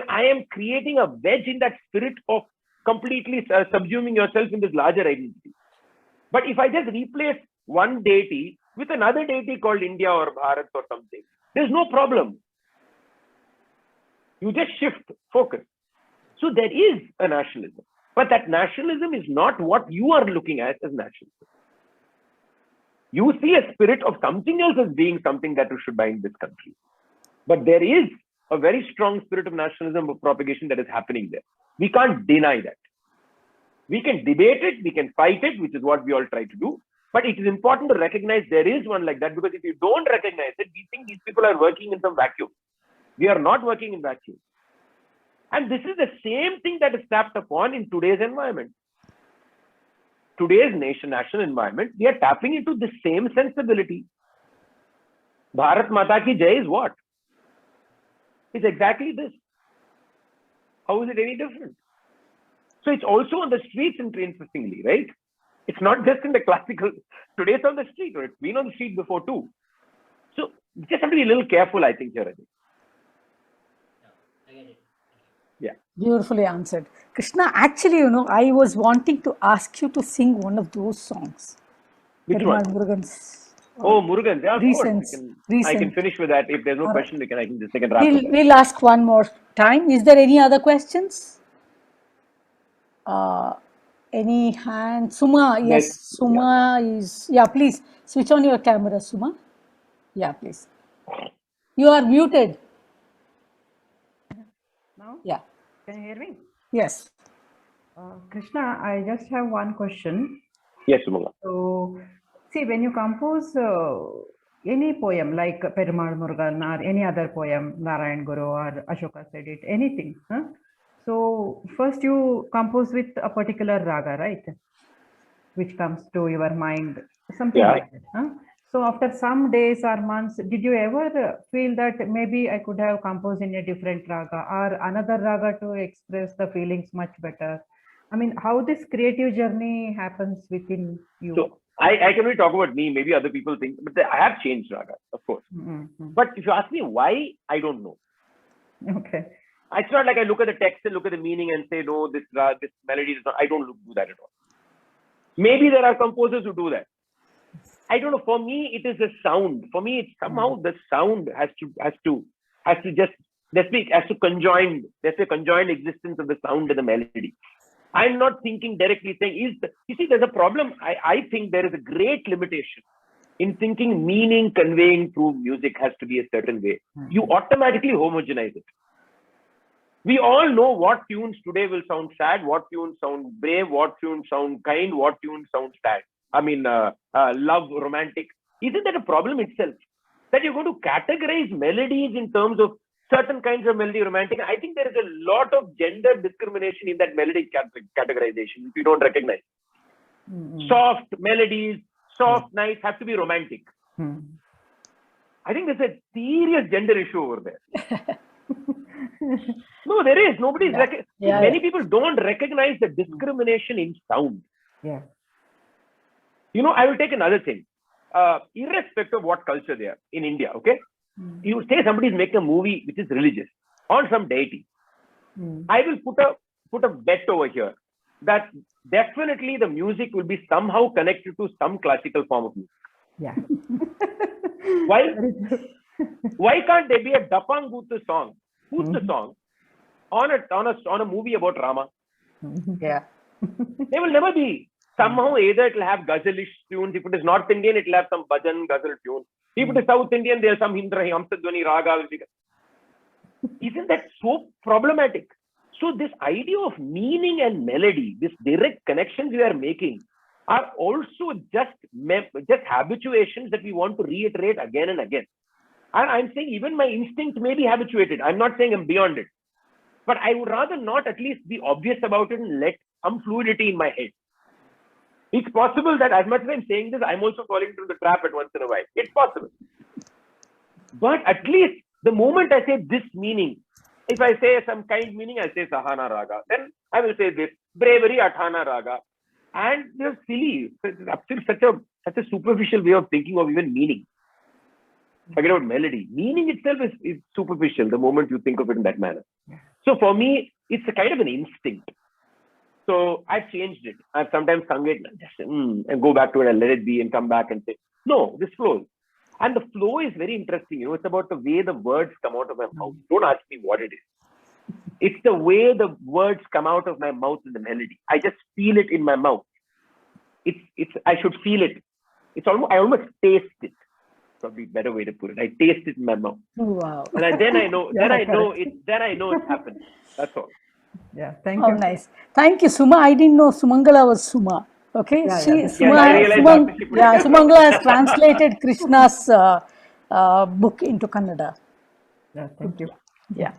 S2: I am creating a wedge in that spirit of completely subsuming yourself in this larger identity. But if I just replace one deity with another deity called India or Bharat or something, there's no problem. You just shift focus. So there is a nationalism, but that nationalism is not what you are looking at as nationalism. You see a spirit of something else as being something that should bind this country. But there is a very strong spirit of nationalism of propagation that is happening there. We can't deny that. We can debate it, we can fight it, which is what we all try to do. But it is important to recognize there is one like that, because if you don't recognize it, we think these people are working in some vacuum. We are not working in vacuum. And this is the same thing that is tapped upon in today's environment. Today's national environment, we are tapping into the same sensibility. Bharat Mata Ki Jai is what? It's exactly this. How is it any different? So it's also on the streets, interestingly, right? It's not just in the classical, today it's on the street, or it's been on the street before too. So you just have to be a little careful, I think, here. I think.
S5: I get it.
S2: Yeah.
S1: Beautifully answered. Krishna, actually, you know, I was wanting to ask you to sing one of those songs.
S2: Which one?
S1: Murugan's.
S2: Oh, Murugan. Yeah, of
S1: Recents.
S2: course. I can finish with that. If there's no
S1: All
S2: question, I can just take a wrap.
S1: We'll ask one more time. Is there any other questions? Any hand? Suma, yes, Suma is, yeah, please switch on your camera, Suma. Yeah, please. You are muted.
S6: Now,
S1: Yeah.
S6: can you hear me?
S1: Yes.
S6: Krishna, I just have one question.
S2: Yes, Sumala.
S6: So, see, when you compose any poem like Perumal Murugan or any other poem, Narayan Guru or Ashoka said it, anything. Huh? So, first you compose with a particular raga, right? Which comes to your mind, something like that. Huh? So, after some days or months, did you ever feel that maybe I could have composed in a different raga or another raga to express the feelings much better? I mean, how this creative journey happens within you?
S2: So I can only talk about me. Maybe other people think, but I have changed raga, of course.
S6: Mm-hmm.
S2: But if you ask me why, I don't know.
S6: Okay.
S2: It's not like I look at the text and look at the meaning and say, no, this melody is not. I don't do that at all. Maybe there are composers who do that. I don't know. For me, it is a sound. For me, it's somehow the sound has to conjoin. There's a conjoined existence of the sound and the melody. I'm not thinking directly saying, you see, there's a problem. I think there is a great limitation in thinking meaning conveying through music has to be a certain way. You automatically homogenize it. We all know what tunes today will sound sad, what tunes sound brave, what tunes sound kind, what tunes sound sad. I mean, love, romantic. Isn't that a problem itself? That you're going to categorize melodies in terms of certain kinds of melody, romantic. I think there is a lot of gender discrimination in that melody categorization, if you don't recognize. Soft melodies, soft nights have to be romantic. I think there's a serious gender issue over there. No, there is. Nobody's many people don't recognize the discrimination in sound.
S6: Yeah.
S2: You know, I will take another thing. Irrespective of what culture they are in India, okay? You say somebody's making a movie which is religious on some deity. I will put a bet over here that definitely the music will be somehow connected to some classical form of music.
S6: Yeah.
S2: Why can't there be a Dapang Guttu song? Who's the song on a movie about Rama?
S1: Yeah.
S2: There will never be. Somehow either it will have ghazalish tunes. If it is North Indian, it will have some bhajan ghazal tune. If it is South Indian, there's some Hindra Hamsadwani raga. Isn't that so problematic? So this idea of meaning and melody, this direct connections we are making, are also just habituations that we want to reiterate again and again. And I'm saying even my instinct may be habituated. I'm not saying I'm beyond it. But I would rather not at least be obvious about it and let some fluidity in my head. It's possible that as much as I'm saying this, I'm also falling into the trap at once in a while. It's possible. But at least the moment I say this meaning, if I say some kind meaning, I say Sahana Raga. Then I will say this, bravery, Athana Raga. And they're silly. It's such a superficial way of thinking of even meaning. Forget about melody. Meaning itself is superficial the moment you think of it in that manner. So for me, it's a kind of an instinct. So I've changed it. I've sometimes sung it and go back to it and let it be and come back and say, no, this flows. And the flow is very interesting. You know, it's about the way the words come out of my mouth. Don't ask me what it is. It's the way the words come out of my mouth in the melody. I just feel it in my mouth. I should feel it. I almost taste it. Probably a better way to put it. I taste it in my mouth.
S1: Wow.
S2: And then I know it's happened. That's all.
S6: Yeah, thank
S1: Oh,
S6: you.
S1: nice. Thank you, Suma. I didn't know Sumangala was Suma. Okay,
S6: Yeah,
S1: she
S6: yeah,
S2: Yes, I realized after she put it down.
S1: Sumangala has translated Krishna's book into Kannada.
S6: yeah, thank you.
S1: Yeah.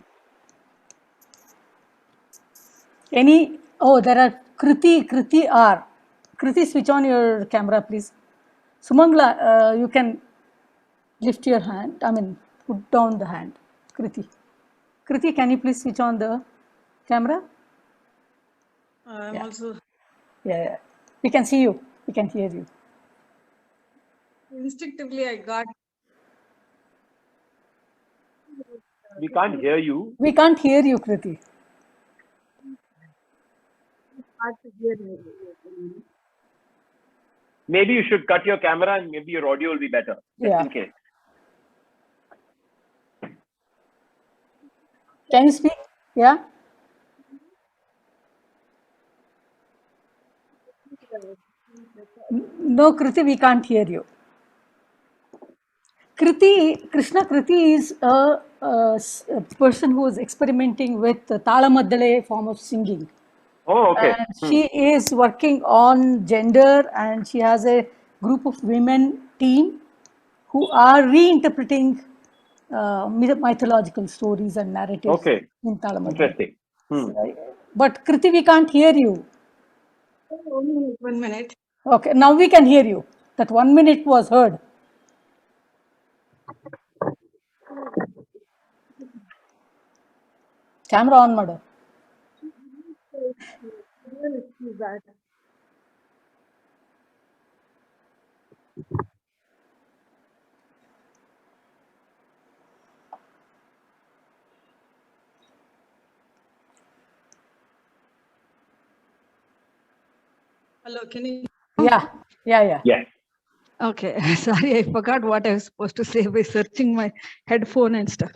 S1: Any? Oh, there are Kriti R. Kriti, switch on your camera, please. Sumangala, you can lift your hand. I mean, put down the hand. Kriti. Kriti, can you please switch on the camera?
S7: I'm
S1: Yeah.
S7: also
S1: Yeah. We can see you. We can hear you.
S7: instinctively I got
S2: We can't hear you.
S1: We can't hear you, Kriti.
S7: hard to hear.
S2: Maybe you should cut your camera and maybe your audio will be better. Just
S1: Yeah.
S2: in case.
S1: Can you speak? Yeah. No, Kriti, we can't hear you. Krishna Kriti is a person who is experimenting with the Talamaddale form of singing.
S2: Oh, okay.
S1: And she is working on gender, and she has a group of women team who are reinterpreting mythological stories and narratives
S2: Okay.
S1: in Talamaddale.
S2: Interesting.
S1: But Kriti, we can't hear you.
S7: 1 minute.
S1: Okay, now we can hear you. That 1 minute was heard. Camera on, madam.
S7: Hello, can you?
S1: Yeah.
S2: Yes.
S7: Okay, sorry, I forgot what I was supposed to say by searching my headphone and stuff.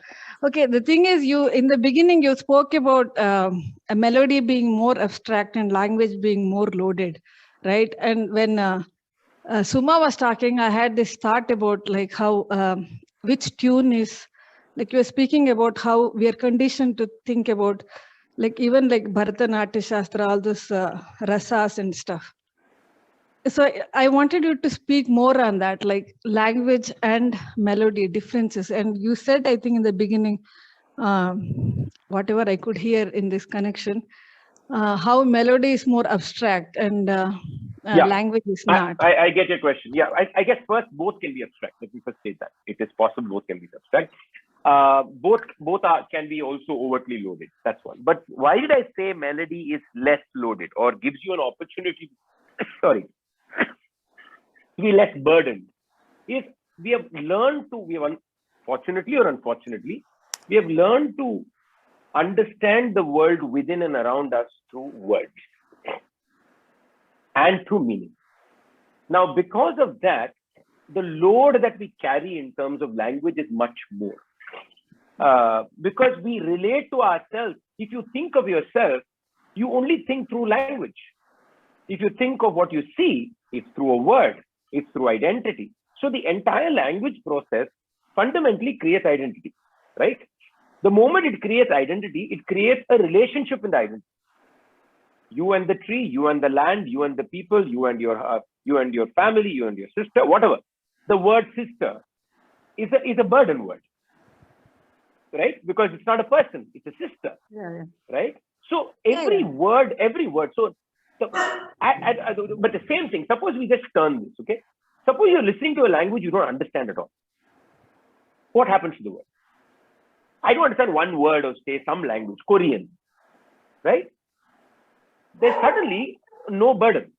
S7: Okay, the thing is, you in the beginning you spoke about a melody being more abstract and language being more loaded, right? And when Suma was talking, I had this thought about like how which tune is like you were speaking about how we are conditioned to think about like even like Bharatanaट्य Shastra, all those rasas and stuff. So I wanted you to speak more on that, like language and melody differences. And you said, I think in the beginning, whatever I could hear in this connection, how melody is more abstract and language is not.
S2: I get your question. Yeah, I guess first both can be abstract. Let me first state that it is possible both can be abstract. Both can be also overtly loaded. That's one. But why did I say melody is less loaded or gives you an opportunity? Sorry, to be less burdened. Is we have learned to, fortunately or unfortunately, we have learned to understand the world within and around us through words and through meaning. Now, because of that, the load that we carry in terms of language is much more. Because we relate to ourselves. If you think of yourself, you only think through language. If you think of what you see, it's through a word, it's through identity. So the entire language process fundamentally creates identity, right? The moment it creates identity, it creates a relationship in the identity. You and the tree, you and the land, you and the people, you and your family, you and your sister, whatever. The word sister is a burden word, right? Because it's not a person, it's a sister, right? So every word. So, but the same thing. Suppose we just turn this, okay? Suppose you're listening to a language you don't understand at all. What happens to the word? I don't understand one word of, say, some language, Korean, right? There's suddenly no burden.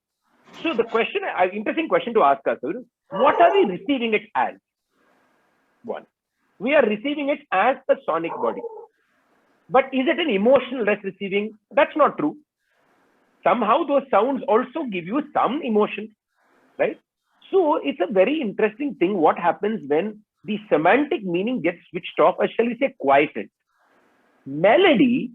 S2: So the question, interesting question to ask us, what are we receiving it as? One, we are receiving it as a sonic body. But is it an emotional receiving? That's not true. Somehow those sounds also give you some emotion, right? So it's a very interesting thing what happens when the semantic meaning gets switched off, or shall we say quieted. Melody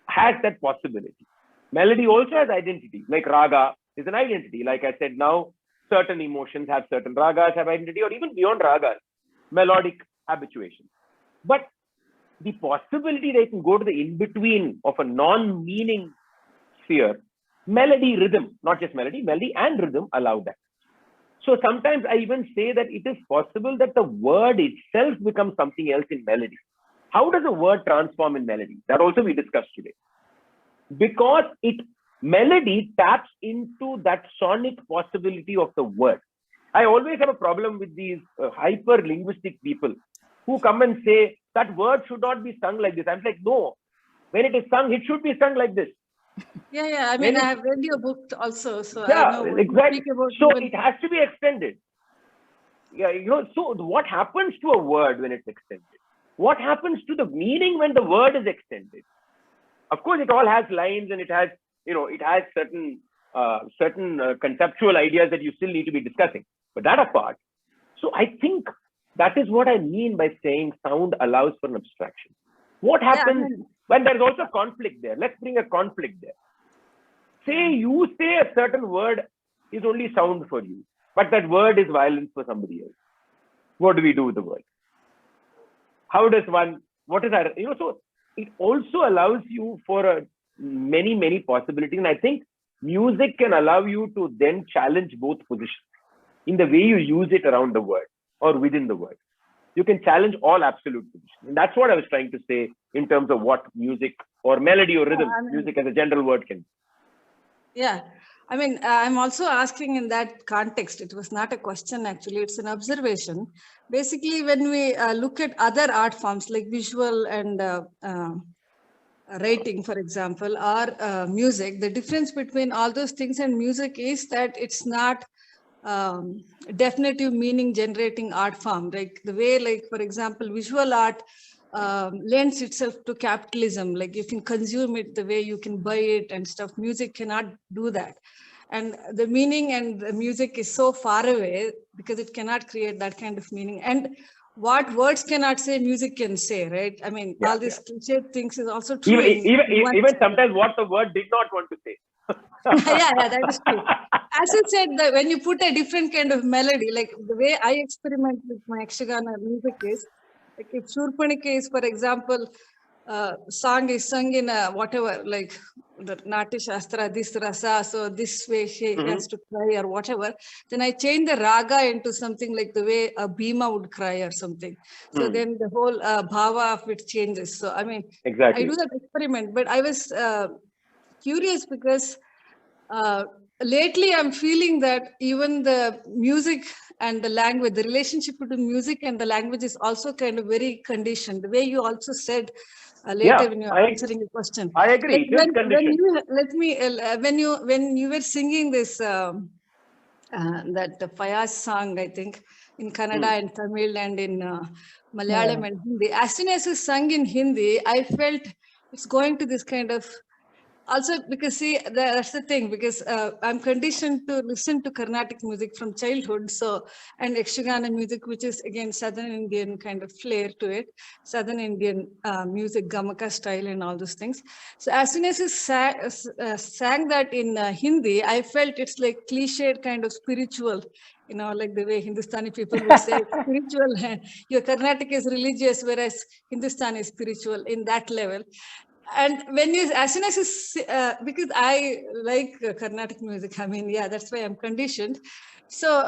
S2: has that possibility. Melody also has identity, like raga is an identity. Like I said, now certain emotions have certain ragas have identity, or even beyond ragas, melodic habituation. But the possibility they can go to the in-between of a non-meaning sphere, melody, rhythm, not just melody, melody and rhythm allow that. So sometimes I even say that it is possible that the word itself becomes something else in melody. How does a word transform in melody? That also we discussed today. Because melody taps into that sonic possibility of the word. I always have a problem with these hyper-linguistic people who come and say that word should not be sung like this. I'm like, no, when it is sung, it should be sung like this.
S7: Yeah. I mean, I have read your book also, so
S2: yeah,
S7: I know what
S2: exactly.
S7: you speak about.
S2: So it has to be extended. Yeah, so what happens to a word when it's extended? What happens to the meaning when the word is extended? Of course, it all has lines and it has, it has certain conceptual ideas that you still need to be discussing. But that apart, so I think that is what I mean by saying sound allows for an abstraction. What happens when there's also conflict there? Let's bring a conflict there. Say you say a certain word is only sound for you, but that word is violence for somebody else. What do we do with the word? How does one, what is that? So it also allows you for many, many possibilities. And I think music can allow you to then challenge both positions in the way you use it around the word or within the word. You can challenge all absolute positions. And that's what I was trying to say in terms of what music or melody or rhythm, music as a general word can be.
S7: Yeah, I mean, I'm also asking in that context. It was not a question, actually. It's an observation. Basically, when we look at other art forms like visual and writing, for example, or music, the difference between all those things and music is that it's not definitive meaning generating art form. Like the way, like, for example, visual art lends itself to capitalism. Like you can consume it the way you can buy it and stuff. Music cannot do that. And the meaning and the music is so far away because it cannot create that kind of meaning. And what words cannot say, music can say, right? I mean, all these cliched things is also true.
S2: Even sometimes what the word did not want to say.
S7: yeah, that is true. As you said, that when you put a different kind of melody, like the way I experiment with my Yakshagana music is, like if Shurpanike is, for example, song is sung in a whatever, like the Natya Shastra, this rasa, so this way she has to cry or whatever, then I change the raga into something like the way a bhima would cry or something. So then the whole bhava of it changes. So I mean,
S2: exactly.
S7: I do that experiment, but I was curious because lately I'm feeling that even the music and the language, the relationship between music and the language is also kind of very conditioned. The way you also said later when you were answering the question.
S2: I agree.
S7: Like when you were singing this that Fayaz song, I think in Kannada and Tamil and in Malayalam and Hindi. As soon as you sung in Hindi, I felt it's going to this kind of. Also, because see, that's the thing, because I'm conditioned to listen to Carnatic music from childhood. So, and Yakshagana music, which is again Southern Indian kind of flair to it, Southern Indian music, Gamaka style and all those things. So as soon as you sang that in Hindi, I felt it's like cliched kind of spiritual, like the way Hindustani people would say spiritual. Your Carnatic is religious, whereas Hindustani is spiritual in that level. And when you, as soon as you, because I like Carnatic music, I mean, that's why I'm conditioned. So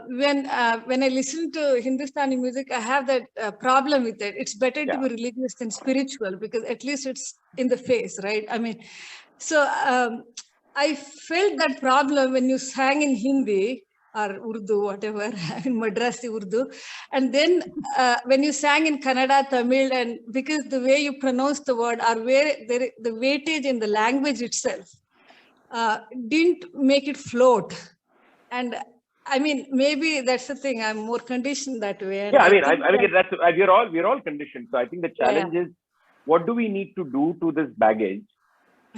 S7: when I listen to Hindustani music, I have that problem with it. It's better to be religious than spiritual because at least it's in the face, right? I mean, so I felt that problem when you sang in Hindi or Urdu, whatever, in Madrasi Urdu. And then when you sang in Kannada, Tamil, and because the way you pronounce the word or where the weightage in the language itself didn't make it float. And I mean, maybe that's the thing. I'm more conditioned that way. And
S2: I mean, that's we're all conditioned. So I think the challenge is, what do we need to do to this baggage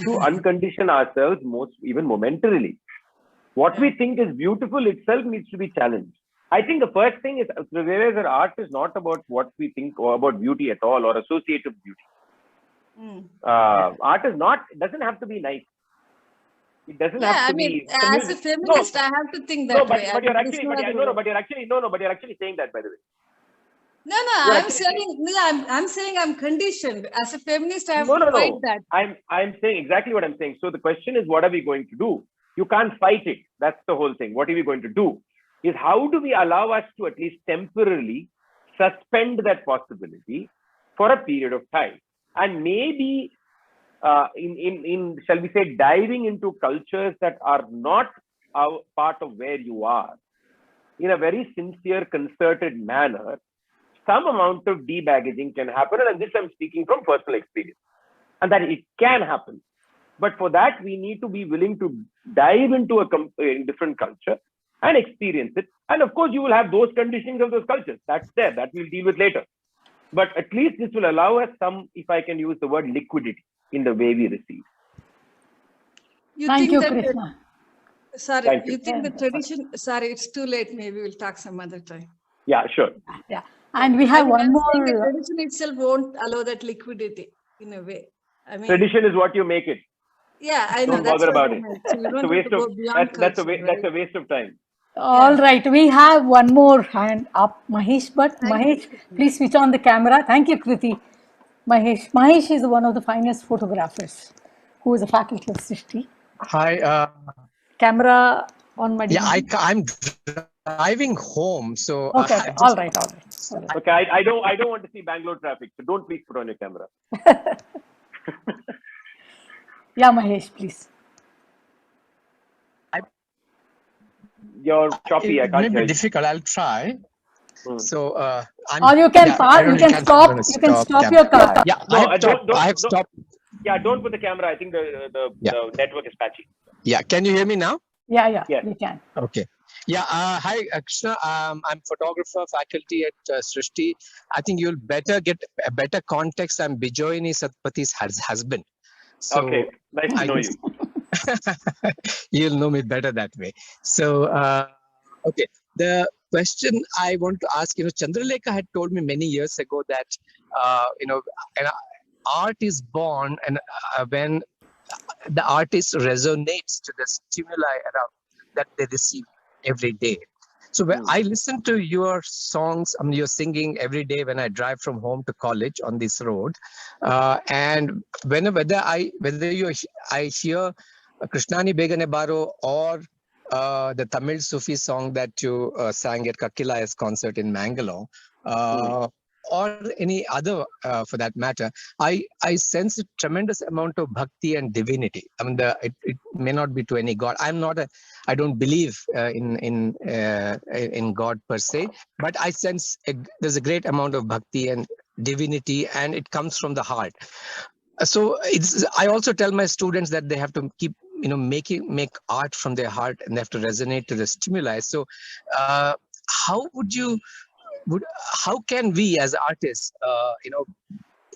S2: to uncondition ourselves, even momentarily? What we think is beautiful itself needs to be challenged. I think the first thing is to realize that art is not about what we think or about beauty at all or associative beauty. Art doesn't have to be nice. It doesn't have to be.
S7: As a feminist, I have to think that way.
S2: But you're actually saying that, by the way.
S7: No, I'm saying, I'm saying I'm conditioned. As a feminist, I have to fight that.
S2: I'm saying exactly what I'm saying. So the question is, what are we going to do? You can't fight it. That's the whole thing. What are we going to do? Is how do we allow us to at least temporarily suspend that possibility for a period of time? And maybe in shall we say, diving into cultures that are not part of where you are, in a very sincere, concerted manner, some amount of debaggaging can happen. And this I'm speaking from personal experience. And that it can happen. But for that, we need to be willing to dive into a different culture and experience it. And of course, you will have those conditionings of those cultures. That's there. That we'll deal with later. But at least this will allow us some, if I can use the word, liquidity in the way we receive.
S1: Thank you, Krishna.
S7: Sorry, you think the tradition, sorry, it's too late. Maybe we'll talk some other time.
S2: Yeah, sure.
S1: Yeah. And we have one more.
S7: The tradition itself won't allow that liquidity in a way. I mean,
S2: tradition is what you make it.
S7: Yeah, I know.
S2: Don't bother about it.
S7: So you don't
S2: It's a waste of, that's a waste of time.
S1: All right, we have one more hand up, Mahesh. But Mahesh, please switch on the camera. Thank you, Kriti. Mahesh is one of the finest photographers who is a faculty of Srishti.
S8: Hi.
S1: Camera on my.
S8: Yeah, I'm driving home, so.
S1: Okay. All right.
S2: Okay, I don't want to see Bangalore traffic, so don't please put on your camera.
S1: Yeah, Mahesh, please.
S2: You're choppy. I can't hear you.
S8: It may be difficult. I'll try. So,
S1: or you can you can stop. You can stop your car.
S8: Yeah, I have stopped.
S2: Yeah, don't put the camera. I think the network is patchy.
S8: Yeah, can you hear me now?
S1: Yeah, you can.
S8: Okay. Yeah, hi, Krishna. I'm photographer, faculty at Srishti. I think you'll better get a better context. I'm Bijoyini Satpathi's husband. So
S2: okay, nice to know you.
S8: You'll know me better that way. So, okay. The question I want to ask, Chandralekha had told me many years ago that, art is born and when the artist resonates to the stimuli around that they receive every day. So when I listen to your songs, you're singing every day when I drive from home to college on this road, and whether I hear Krishnani Begane Baro or the Tamil Sufi song that you sang at Kakila's concert in Mangalore, or any other for that matter, I sense a tremendous amount of bhakti and divinity. I mean, it may not be to any god. I don't believe in God per se, but I sense there's a great amount of bhakti and divinity, and it comes from the heart. So I also tell my students that they have to keep make art from their heart, and they have to resonate to the stimuli. So how can we as artists,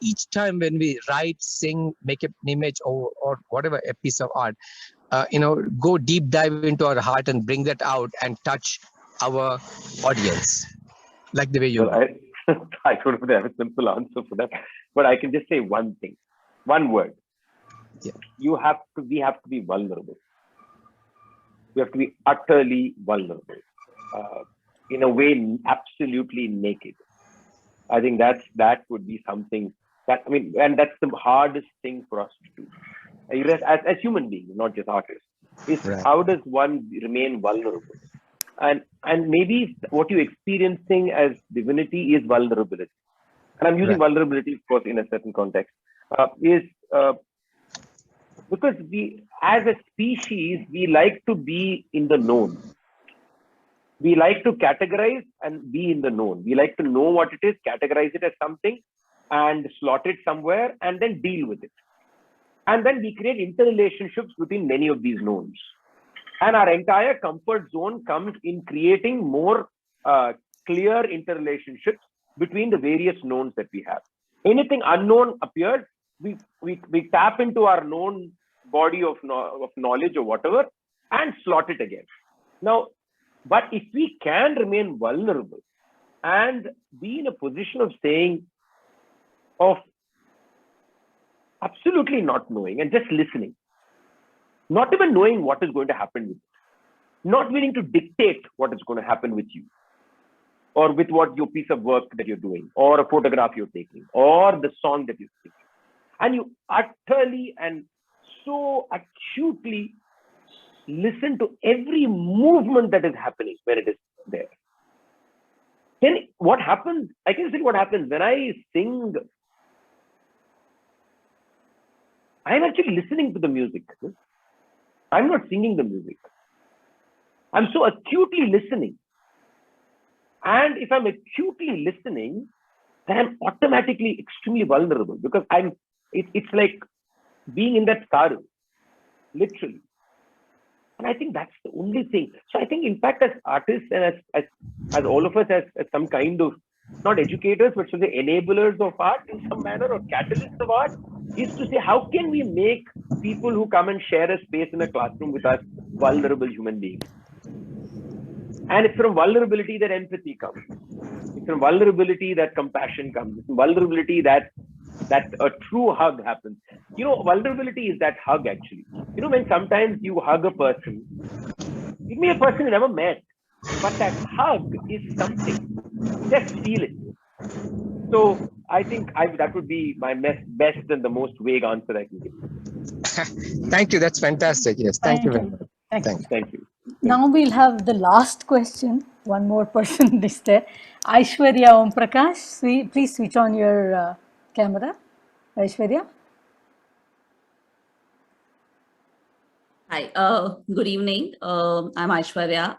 S8: each time when we write, sing, make an image or whatever, a piece of art, go deep dive into our heart and bring that out and touch our audience, like the way you.
S2: Well, I don't have a simple answer for that, but I can just say one thing, one word. Yeah. We have to be vulnerable. We have to be utterly vulnerable. In a way, absolutely naked. I think that would be something and that's the hardest thing for us to do. As human beings, not just artists, is how does one remain vulnerable? And maybe what you're experiencing as divinity is vulnerability. And I'm using vulnerability, of course, in a certain context, because we, as a species, we like to be in the known. We like to categorize and be in the known. We like to know what it is, categorize it as something, and slot it somewhere, and then deal with it. And then we create interrelationships between many of these knowns. And our entire comfort zone comes in creating more clear interrelationships between the various knowns that we have. Anything unknown appears, we tap into our known body of knowledge or whatever, and slot it again. Now, but if we can remain vulnerable and be in a position of absolutely not knowing and just listening, not even knowing what is going to happen with you, not willing to dictate what is going to happen with you, or with what your piece of work that you're doing, or a photograph you're taking, or the song that you're singing. And you utterly and so acutely listen to every movement that is happening when it is there. Then what happens, I can say what happens when I sing, I'm actually listening to the music. I'm not singing the music. I'm so acutely listening. And if I'm acutely listening, then I'm automatically extremely vulnerable, because it's like being in that car, literally. And I think that's the only thing. So I think, in fact, as artists and as all of us as some kind of, not educators, but should say enablers of art in some manner, or catalysts of art, is to say, how can we make people who come and share a space in a classroom with us vulnerable human beings? And it's from vulnerability that empathy comes. It's from vulnerability that compassion comes. It's from vulnerability that a true hug happens. Vulnerability is that hug, actually. When sometimes you hug a person, it may be a person you never met, but that hug is something. Just feel it. So I think that would be my best and the most vague answer I can give.
S8: Thank you. That's fantastic. Yes. Thank you very much.
S2: Thank you.
S1: Now we'll have the last question. One more person is there. Aishwarya Om Prakash, please switch on your camera. Aishwarya.
S9: Hi, good evening. I'm Aishwarya,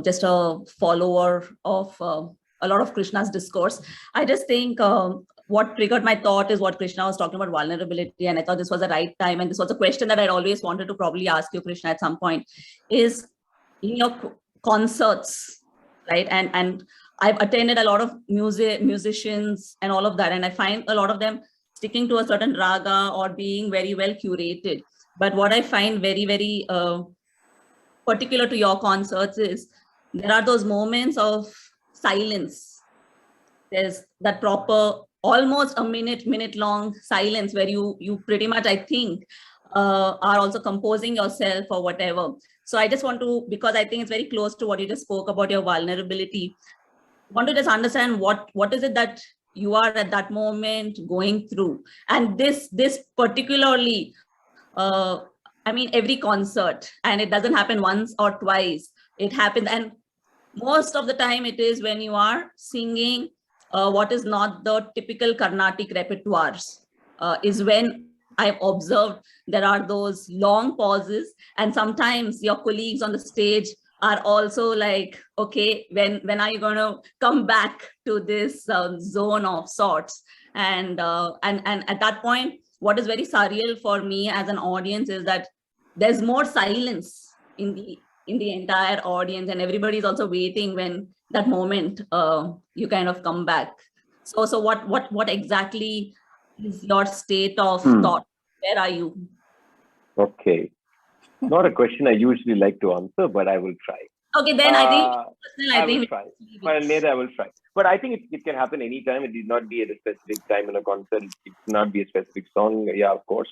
S9: just a follower of a lot of Krishna's discourse. I just think what triggered my thought is what Krishna was talking about, vulnerability, and I thought this was the right time, and this was a question that I'd always wanted to probably ask you, Krishna, at some point, is in your concerts, right? And I've attended a lot of musicians and all of that, and I find a lot of them sticking to a certain raga or being very well curated. But what I find very, very particular to your concerts is there are those moments of silence. There's that proper, almost a minute long silence where you pretty much, I think, are also composing yourself or whatever. So I just want to, because I think it's very close to what you just spoke about, your vulnerability, want to just understand what is it that you are at that moment going through. And this particularly, I mean, every concert, and it doesn't happen once or twice, it happens. And most of the time it is when you are singing what is not the typical Carnatic repertoires, is when I've observed there are those long pauses, and sometimes your colleagues on the stage are also like, okay, when are you going to come back to this zone of sorts? And at that point, what is very surreal for me as an audience is that there's more silence in the entire audience, and everybody's also waiting when that moment you kind of come back. So what exactly is your state of thought? Where are you?
S2: Okay. Not a question I usually like to answer, but I will try.
S9: Okay, then I will try.
S2: Well, maybe I will try. But I think it can happen anytime. It need not be at a specific time in a concert. It cannot be a specific song. Yeah, of course.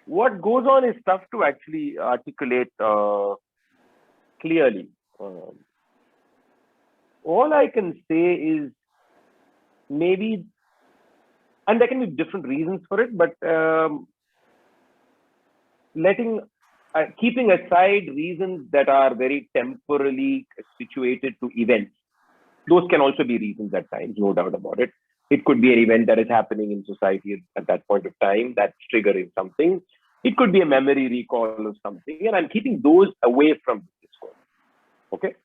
S2: What goes on is tough to actually articulate clearly. All I can say is maybe, and there can be different reasons for it, but keeping aside reasons that are very temporally situated to events. Those can also be reasons at times, no doubt about it. It could be an event that is happening in society at that point of time that's triggering something. It could be a memory recall of something, and I'm keeping those away from this discourse. Okay.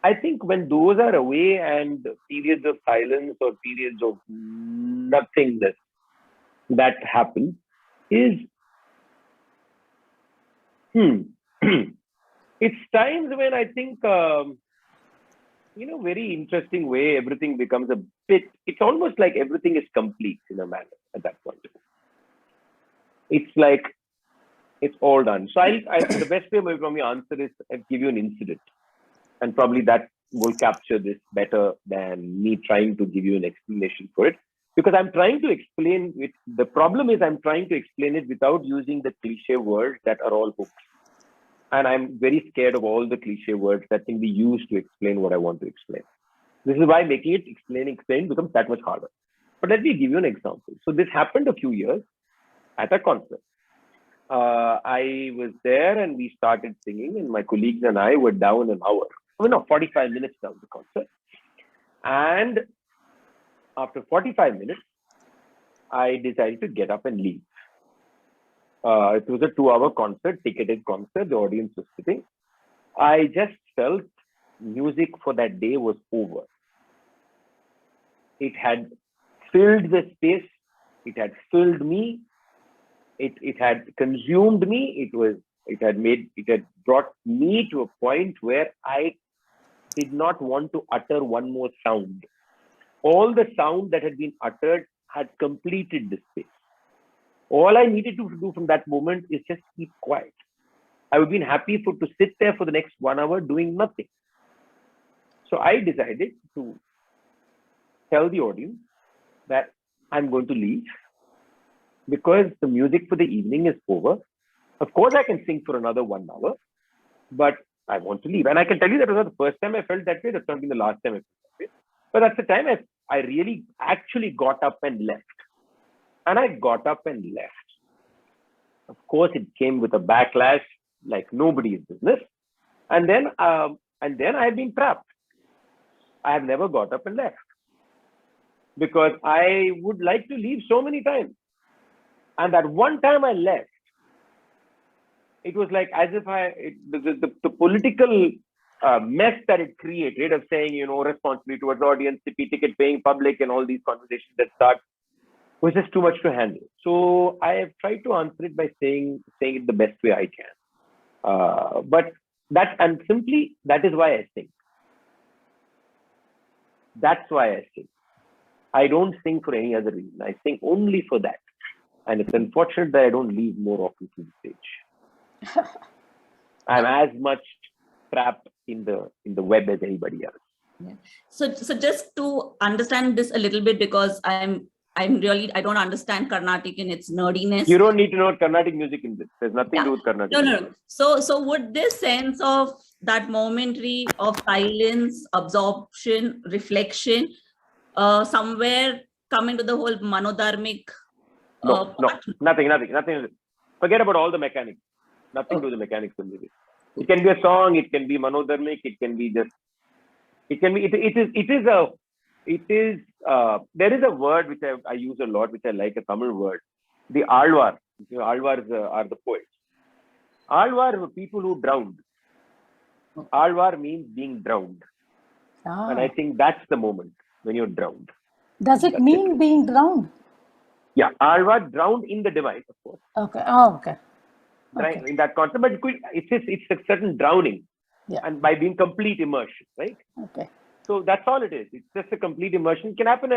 S2: I think when those are away and periods of silence or periods of nothingness that happen is, it's times when I think, in a very interesting way, everything becomes a bit, it's almost like everything is complete in a manner at that point. It's like, it's all done. So the best way for me to answer is I'll give you an incident. And probably that will capture this better than me trying to give you an explanation for it. Because I'm trying to explain it. The problem is I'm trying to explain it without using the cliche words that are all hooks. And I'm very scared of all the cliche words that can be used to explain what I want to explain. This is why making it explain becomes that much harder. But let me give you an example. So this happened a few years at a concert. I was there and we started singing, and my colleagues and I were down an hour. 45 minutes down the concert. And after 45 minutes, I decided to get up and leave. It was a 2-hour concert, ticketed concert. The audience was sitting. I just felt music for that day was over. It had filled the space. It had filled me. It had consumed me. It had brought me to a point where I did not want to utter one more sound. All the sound that had been uttered had completed the space. All I needed to do from that moment is just keep quiet. I would have been happy to sit there for the next 1 hour doing nothing. So I decided to tell the audience that I'm going to leave because the music for the evening is over. Of course, I can sing for another 1 hour, but I want to leave. And I can tell you that was not the first time I felt that way. That's not been the last time I felt that way. But that's the time I really actually got up and left. And I got up and left. Of course, it came with a backlash like nobody's business. And then I've been trapped. I have never got up and left because I would like to leave so many times. And that one time I left, it was like as if the political mess that it created of saying, responsibility towards audience, ticket paying public, and all these conversations that start was just too much to handle. So I have tried to answer it by saying it the best way I can. But that is why I sing. That's why I sing. I don't sing for any other reason. I sing only for that. And it's unfortunate that I don't leave more often from the stage. I'm as much trapped in the web as anybody else.
S9: Yeah. So just to understand this a little bit, because I don't understand Carnatic in its nerdiness.
S2: You don't need to know Carnatic music in this. There's nothing to do with Carnatic.
S9: No. So would this sense of that momentary of silence, absorption, reflection, somewhere come into the whole manodharmic?
S2: No, nothing. Forget about all the mechanics. Nothing to do with the mechanics of music. It can be a song. It can be manodharmic. It can be just. It can be. There is a word which I use a lot, which I like, a Tamil word. The Alvar. Alvars are the poets. Alvar were people who drowned. Alvar means being drowned. And I think that's the moment when you're drowned.
S1: Does it mean being drowned?
S2: Yeah, Alvar drowned in the divine, of course.
S1: Okay. Oh, okay.
S2: In that concept, but it's a certain drowning, and by being complete immersion, right?
S1: Okay.
S2: So that's all it is. It's just a complete immersion. It can happen,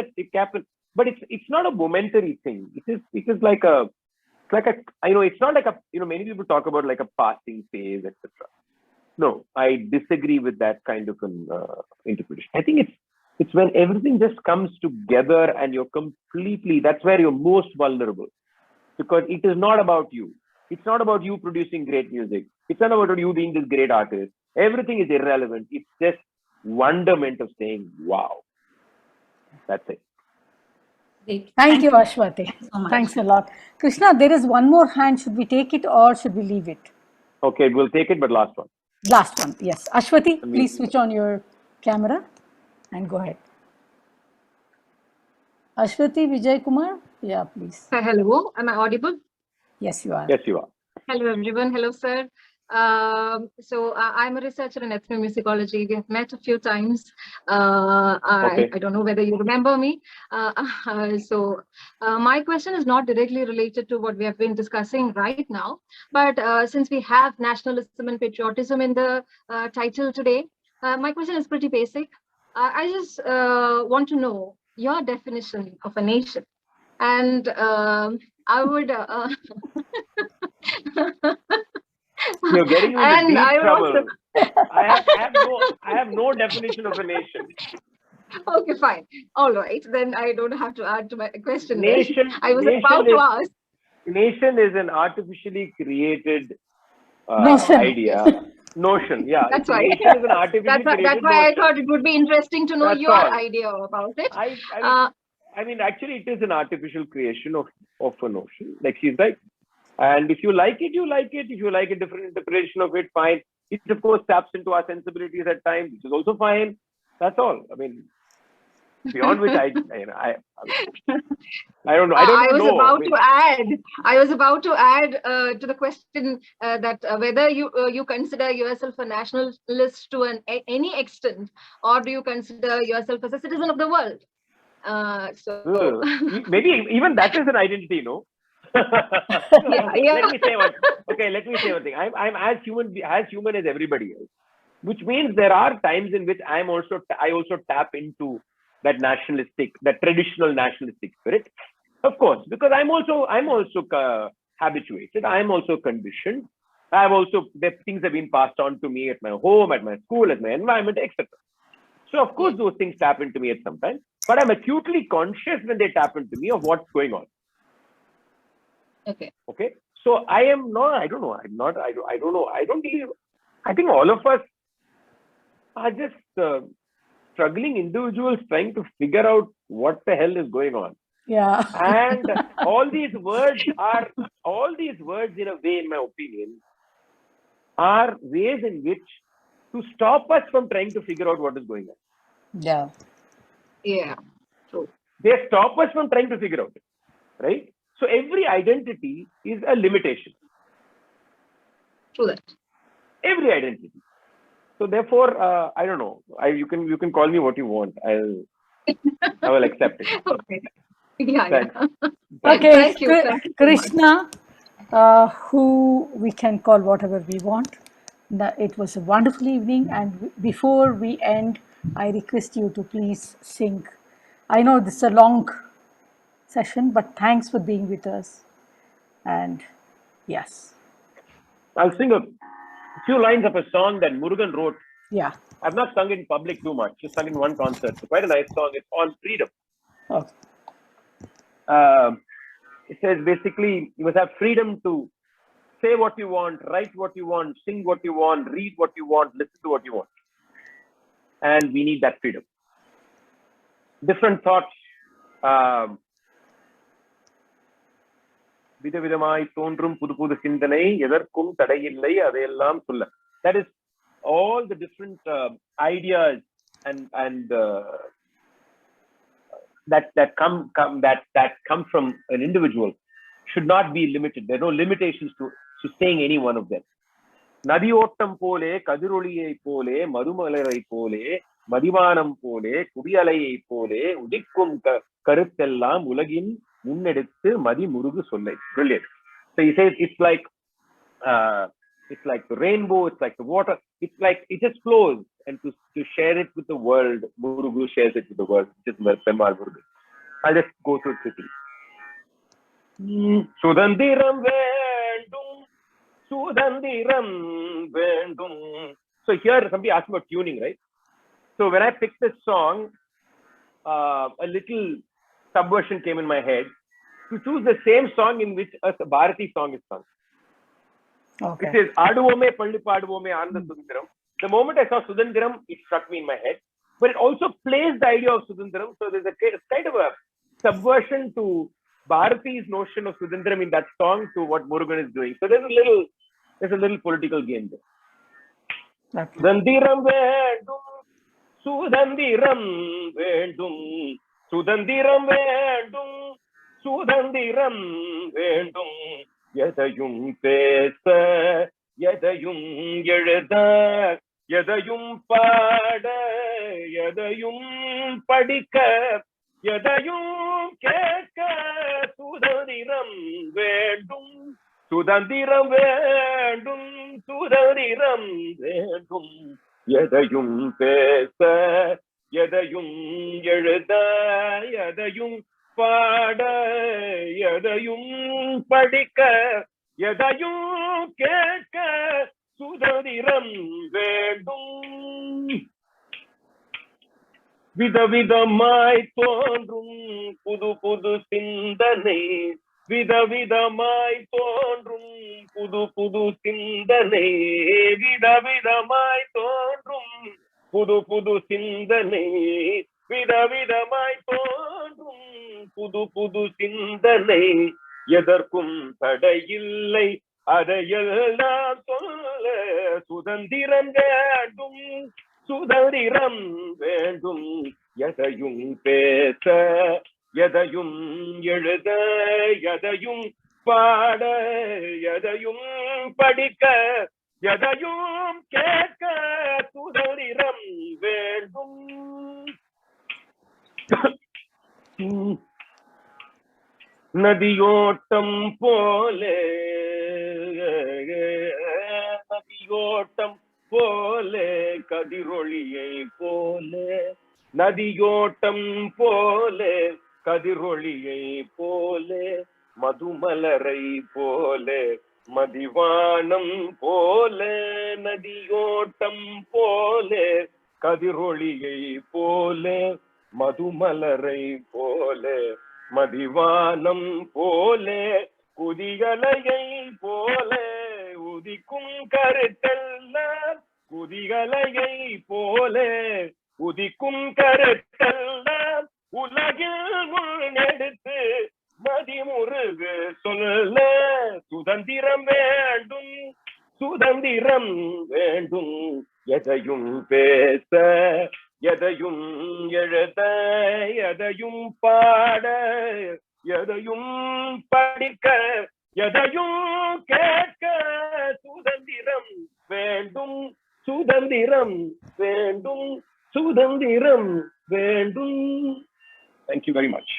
S2: but it's not a momentary thing. It is like a, it's not like a, many people talk about like a passing phase, etc. No, I disagree with that kind of an interpretation. I think it's when everything just comes together and you're completely, that's where you're most vulnerable, because it is not about you. It's not about you producing great music. It's not about you being this great artist. Everything is irrelevant. It's just wonderment of saying, wow. That's it.
S9: Great.
S1: Thank you, Ashwati.
S9: So
S1: Thanks a lot. Krishna, there is one more hand. Should we take it or should we leave it?
S2: Okay, we'll take it, but last one.
S1: Last one, yes. Ashwati, please switch on your camera and go ahead. Ashwati Vijay Kumar, yeah, please.
S10: Hello, am I audible?
S1: Yes, you are.
S2: Yes, you are.
S10: Hello, everyone. Hello, sir. So I'm a researcher in ethnomusicology. We have met a few times. I don't know whether you remember me. So my question is not directly related to what we have been discussing right now. But since we have nationalism and patriotism in the title today, my question is pretty basic. I just want to know your definition of a nation. And I would...
S2: You're getting into deep trouble. I have no definition of a nation.
S10: Okay, fine. All right, then I don't have to add to my question.
S2: Nation.
S10: I was about to ask.
S2: Nation is an artificially created idea. Notion, yeah.
S10: That's why.
S2: Nation is an artificially created
S10: That's why I
S2: notion.
S10: thought it would be interesting to know
S2: That's
S10: your
S2: all.
S10: idea about it.
S2: I mean, actually, it is an artificial creation of a notion. Like she's right. And if you like it, you like it. If you like a different interpretation of it, fine. It, of course, taps into our sensibilities at times, which is also fine. That's all. I mean, beyond which I don't know. I
S10: was about to add to the question that whether you consider yourself a nationalist to any extent, or do you consider yourself as a citizen of the world? So
S2: maybe even that is an identity, no?
S10: Yeah.
S2: Let me say one thing. I'm as human as everybody else, which means there are times in which I also tap into that traditional nationalistic spirit, of course, because I'm also habituated. I'm also conditioned. Things have been passed on to me at my home, at my school, at my environment, etc. So of course those things tap into me at some time, but I'm acutely conscious when they tap into me of what's going on. Okay. So I am not. I don't know. I'm not. I don't know. I don't believe. I think all of us are just struggling individuals trying to figure out what the hell is going on.
S1: Yeah.
S2: And all these words, in a way, in my opinion, are ways in which to stop us from trying to figure out what is going on.
S1: Yeah.
S10: Yeah. True.
S2: They stop us from trying to figure out it, right? So every identity is a limitation.
S10: True that.
S2: Every identity. So therefore, I don't know. You can call me what you want. I will accept it.
S10: Okay. Yeah.
S1: Okay.
S10: Thank you.
S1: Krishna, who we can call whatever we want. It was a wonderful evening, and before we end, I request you to please sing. I know this is a long session, but thanks for being with us. And yes,
S2: I'll sing a few lines of a song that Murugan wrote.
S1: Yeah.
S2: I've not sung it in public too much. Just sung in one concert. It's quite a nice song. It's on freedom.
S1: Okay.
S2: It says basically you must have freedom to say what you want, write what you want, sing what you want, read what you want, listen to what you want. And we need that freedom. Different thoughts. விதவிதமாய் தோன்றும் புது புது சிந்தனை எதற்கும் தடையில்லை அதையெல்லாம் சொல்ல. That is all the different ideas and that come from an individual should not be limited. There are no limitations to saying any one of them. நதியோட்டம் போலே கதிரொளியை போலே மதுமலரை போலே மதிவானம் போலே குடியலையை போலே உதிக்கும் கருத்தெல்லாம் உலகின் முன்னெடுத்து மதி முருகு சொல்லை. Brilliant. So he says it's like the rainbow, it's like the water, it's like it just flows, and to share it with the world, Murugu shares it with the world, which is Pemmal Murugu. I'll just go through it quickly. Sudhandiram vendum, Sudhandiram vendum. So here somebody asked about tuning, right? So when I picked this song, a little subversion came in my head to choose the same song in which a Bharati song is sung.
S1: Okay.
S2: It says Aduvome Palli Paduvome Ananda Sudhandiram. The moment I saw Sudhandiram, it struck me in my head. But it also plays the idea of Sudhandiram. So there's a kind of a subversion to Bharati's notion of Sudhandiram in that song to what Murugan is doing. So there's a little political game there.
S1: Okay.
S2: Sudhandiram vendum, Sudhandiram vendum, Sudhandiram vendum, Sudhandiram vendum, எதையும் பேச எதையும் எழுத எதையும் பாட எதையும் படிக்க எதையும் கேட்க சுதந்திரம் வேண்டும் சுதந்திரம் வேண்டும் சுதந்திரம் வேண்டும் எதையும் பேச எதையும் எழுத எதையும் பாட எதையும் படிக்க எதையும் கேட்க சுதந்திரம் வேண்டும் விதவிதமாய் தோன்றும் புது புது சிந்தனை விதவிதமாய் தோன்றும் புது புது சிந்தனை விதவிதமாய் தோன்றும் புது புது சிந்தனை விதவிதமாய் தோன்றும் புது புது சிந்தனை எதற்கும் தடையில்லை அதையெல்லாம் சொல்ல சுதந்திரம் வேண்டும் சுதந்திரம் வேண்டும் எதையும் பேச எதையும் எழுத எதையும் பாட எதையும் படிக்க எதையும் கேட்க சுதந்திரம் வேண்டும். நதியோட்டம் போலே நதியோட்டம் போலே கதிரொளியை போலே நதியோட்டம் போலே கதிரொளியை போலே மதுமலரை போலே மதிவானம் போலே நதியோட்டம் போலே கதிரொளியை போலே மதுமலரை போலே மதிவானம் போலே குதிகலையை போலே உதிக்கும் கருத்தெல்லாம் குதிகலையை போலே உதிக்கும் கருத்தெல்லாம் உலகில் முன்னெடுத்து மதிமுருகு சொல்ல சுதந்திரம் வேண்டும் சுதந்திரம் வேண்டும் எதையும் பேச எதையும் எழுத எதையும் பாட எதையும் படிக்க எதையும் கேட்க சுதந்திரம் வேண்டும் சுதந்திரம் வேண்டும் சுதந்திரம் வேண்டும். Thank you very much.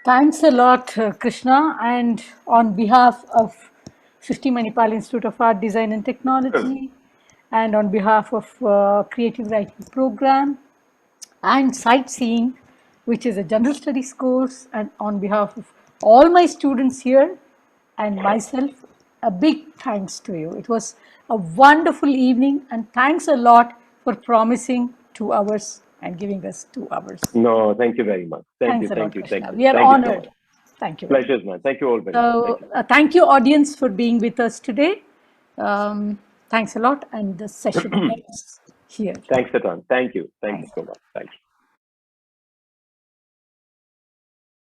S1: Thanks a lot, Krishna. And on behalf of Srishti Manipal Institute of Art, Design and Technology, and on behalf of Creative Writing Program and Sightseeing, which is a general studies course, and on behalf of all my students here and myself, a big thanks to you. It was a wonderful evening, and thanks a lot for promising 2 hours and giving us 2 hours.
S2: No, thank you very much. Thank you, thank you, thank you.
S1: We are
S2: thank
S1: honored.
S2: You so
S1: thank you.
S2: Pleasures, man. Thank you all very much.
S1: Thank you, audience, for being with us today. Thanks a lot, and the session ends here.
S2: Thanks a ton. Thank you. Thank you so much. Thank you.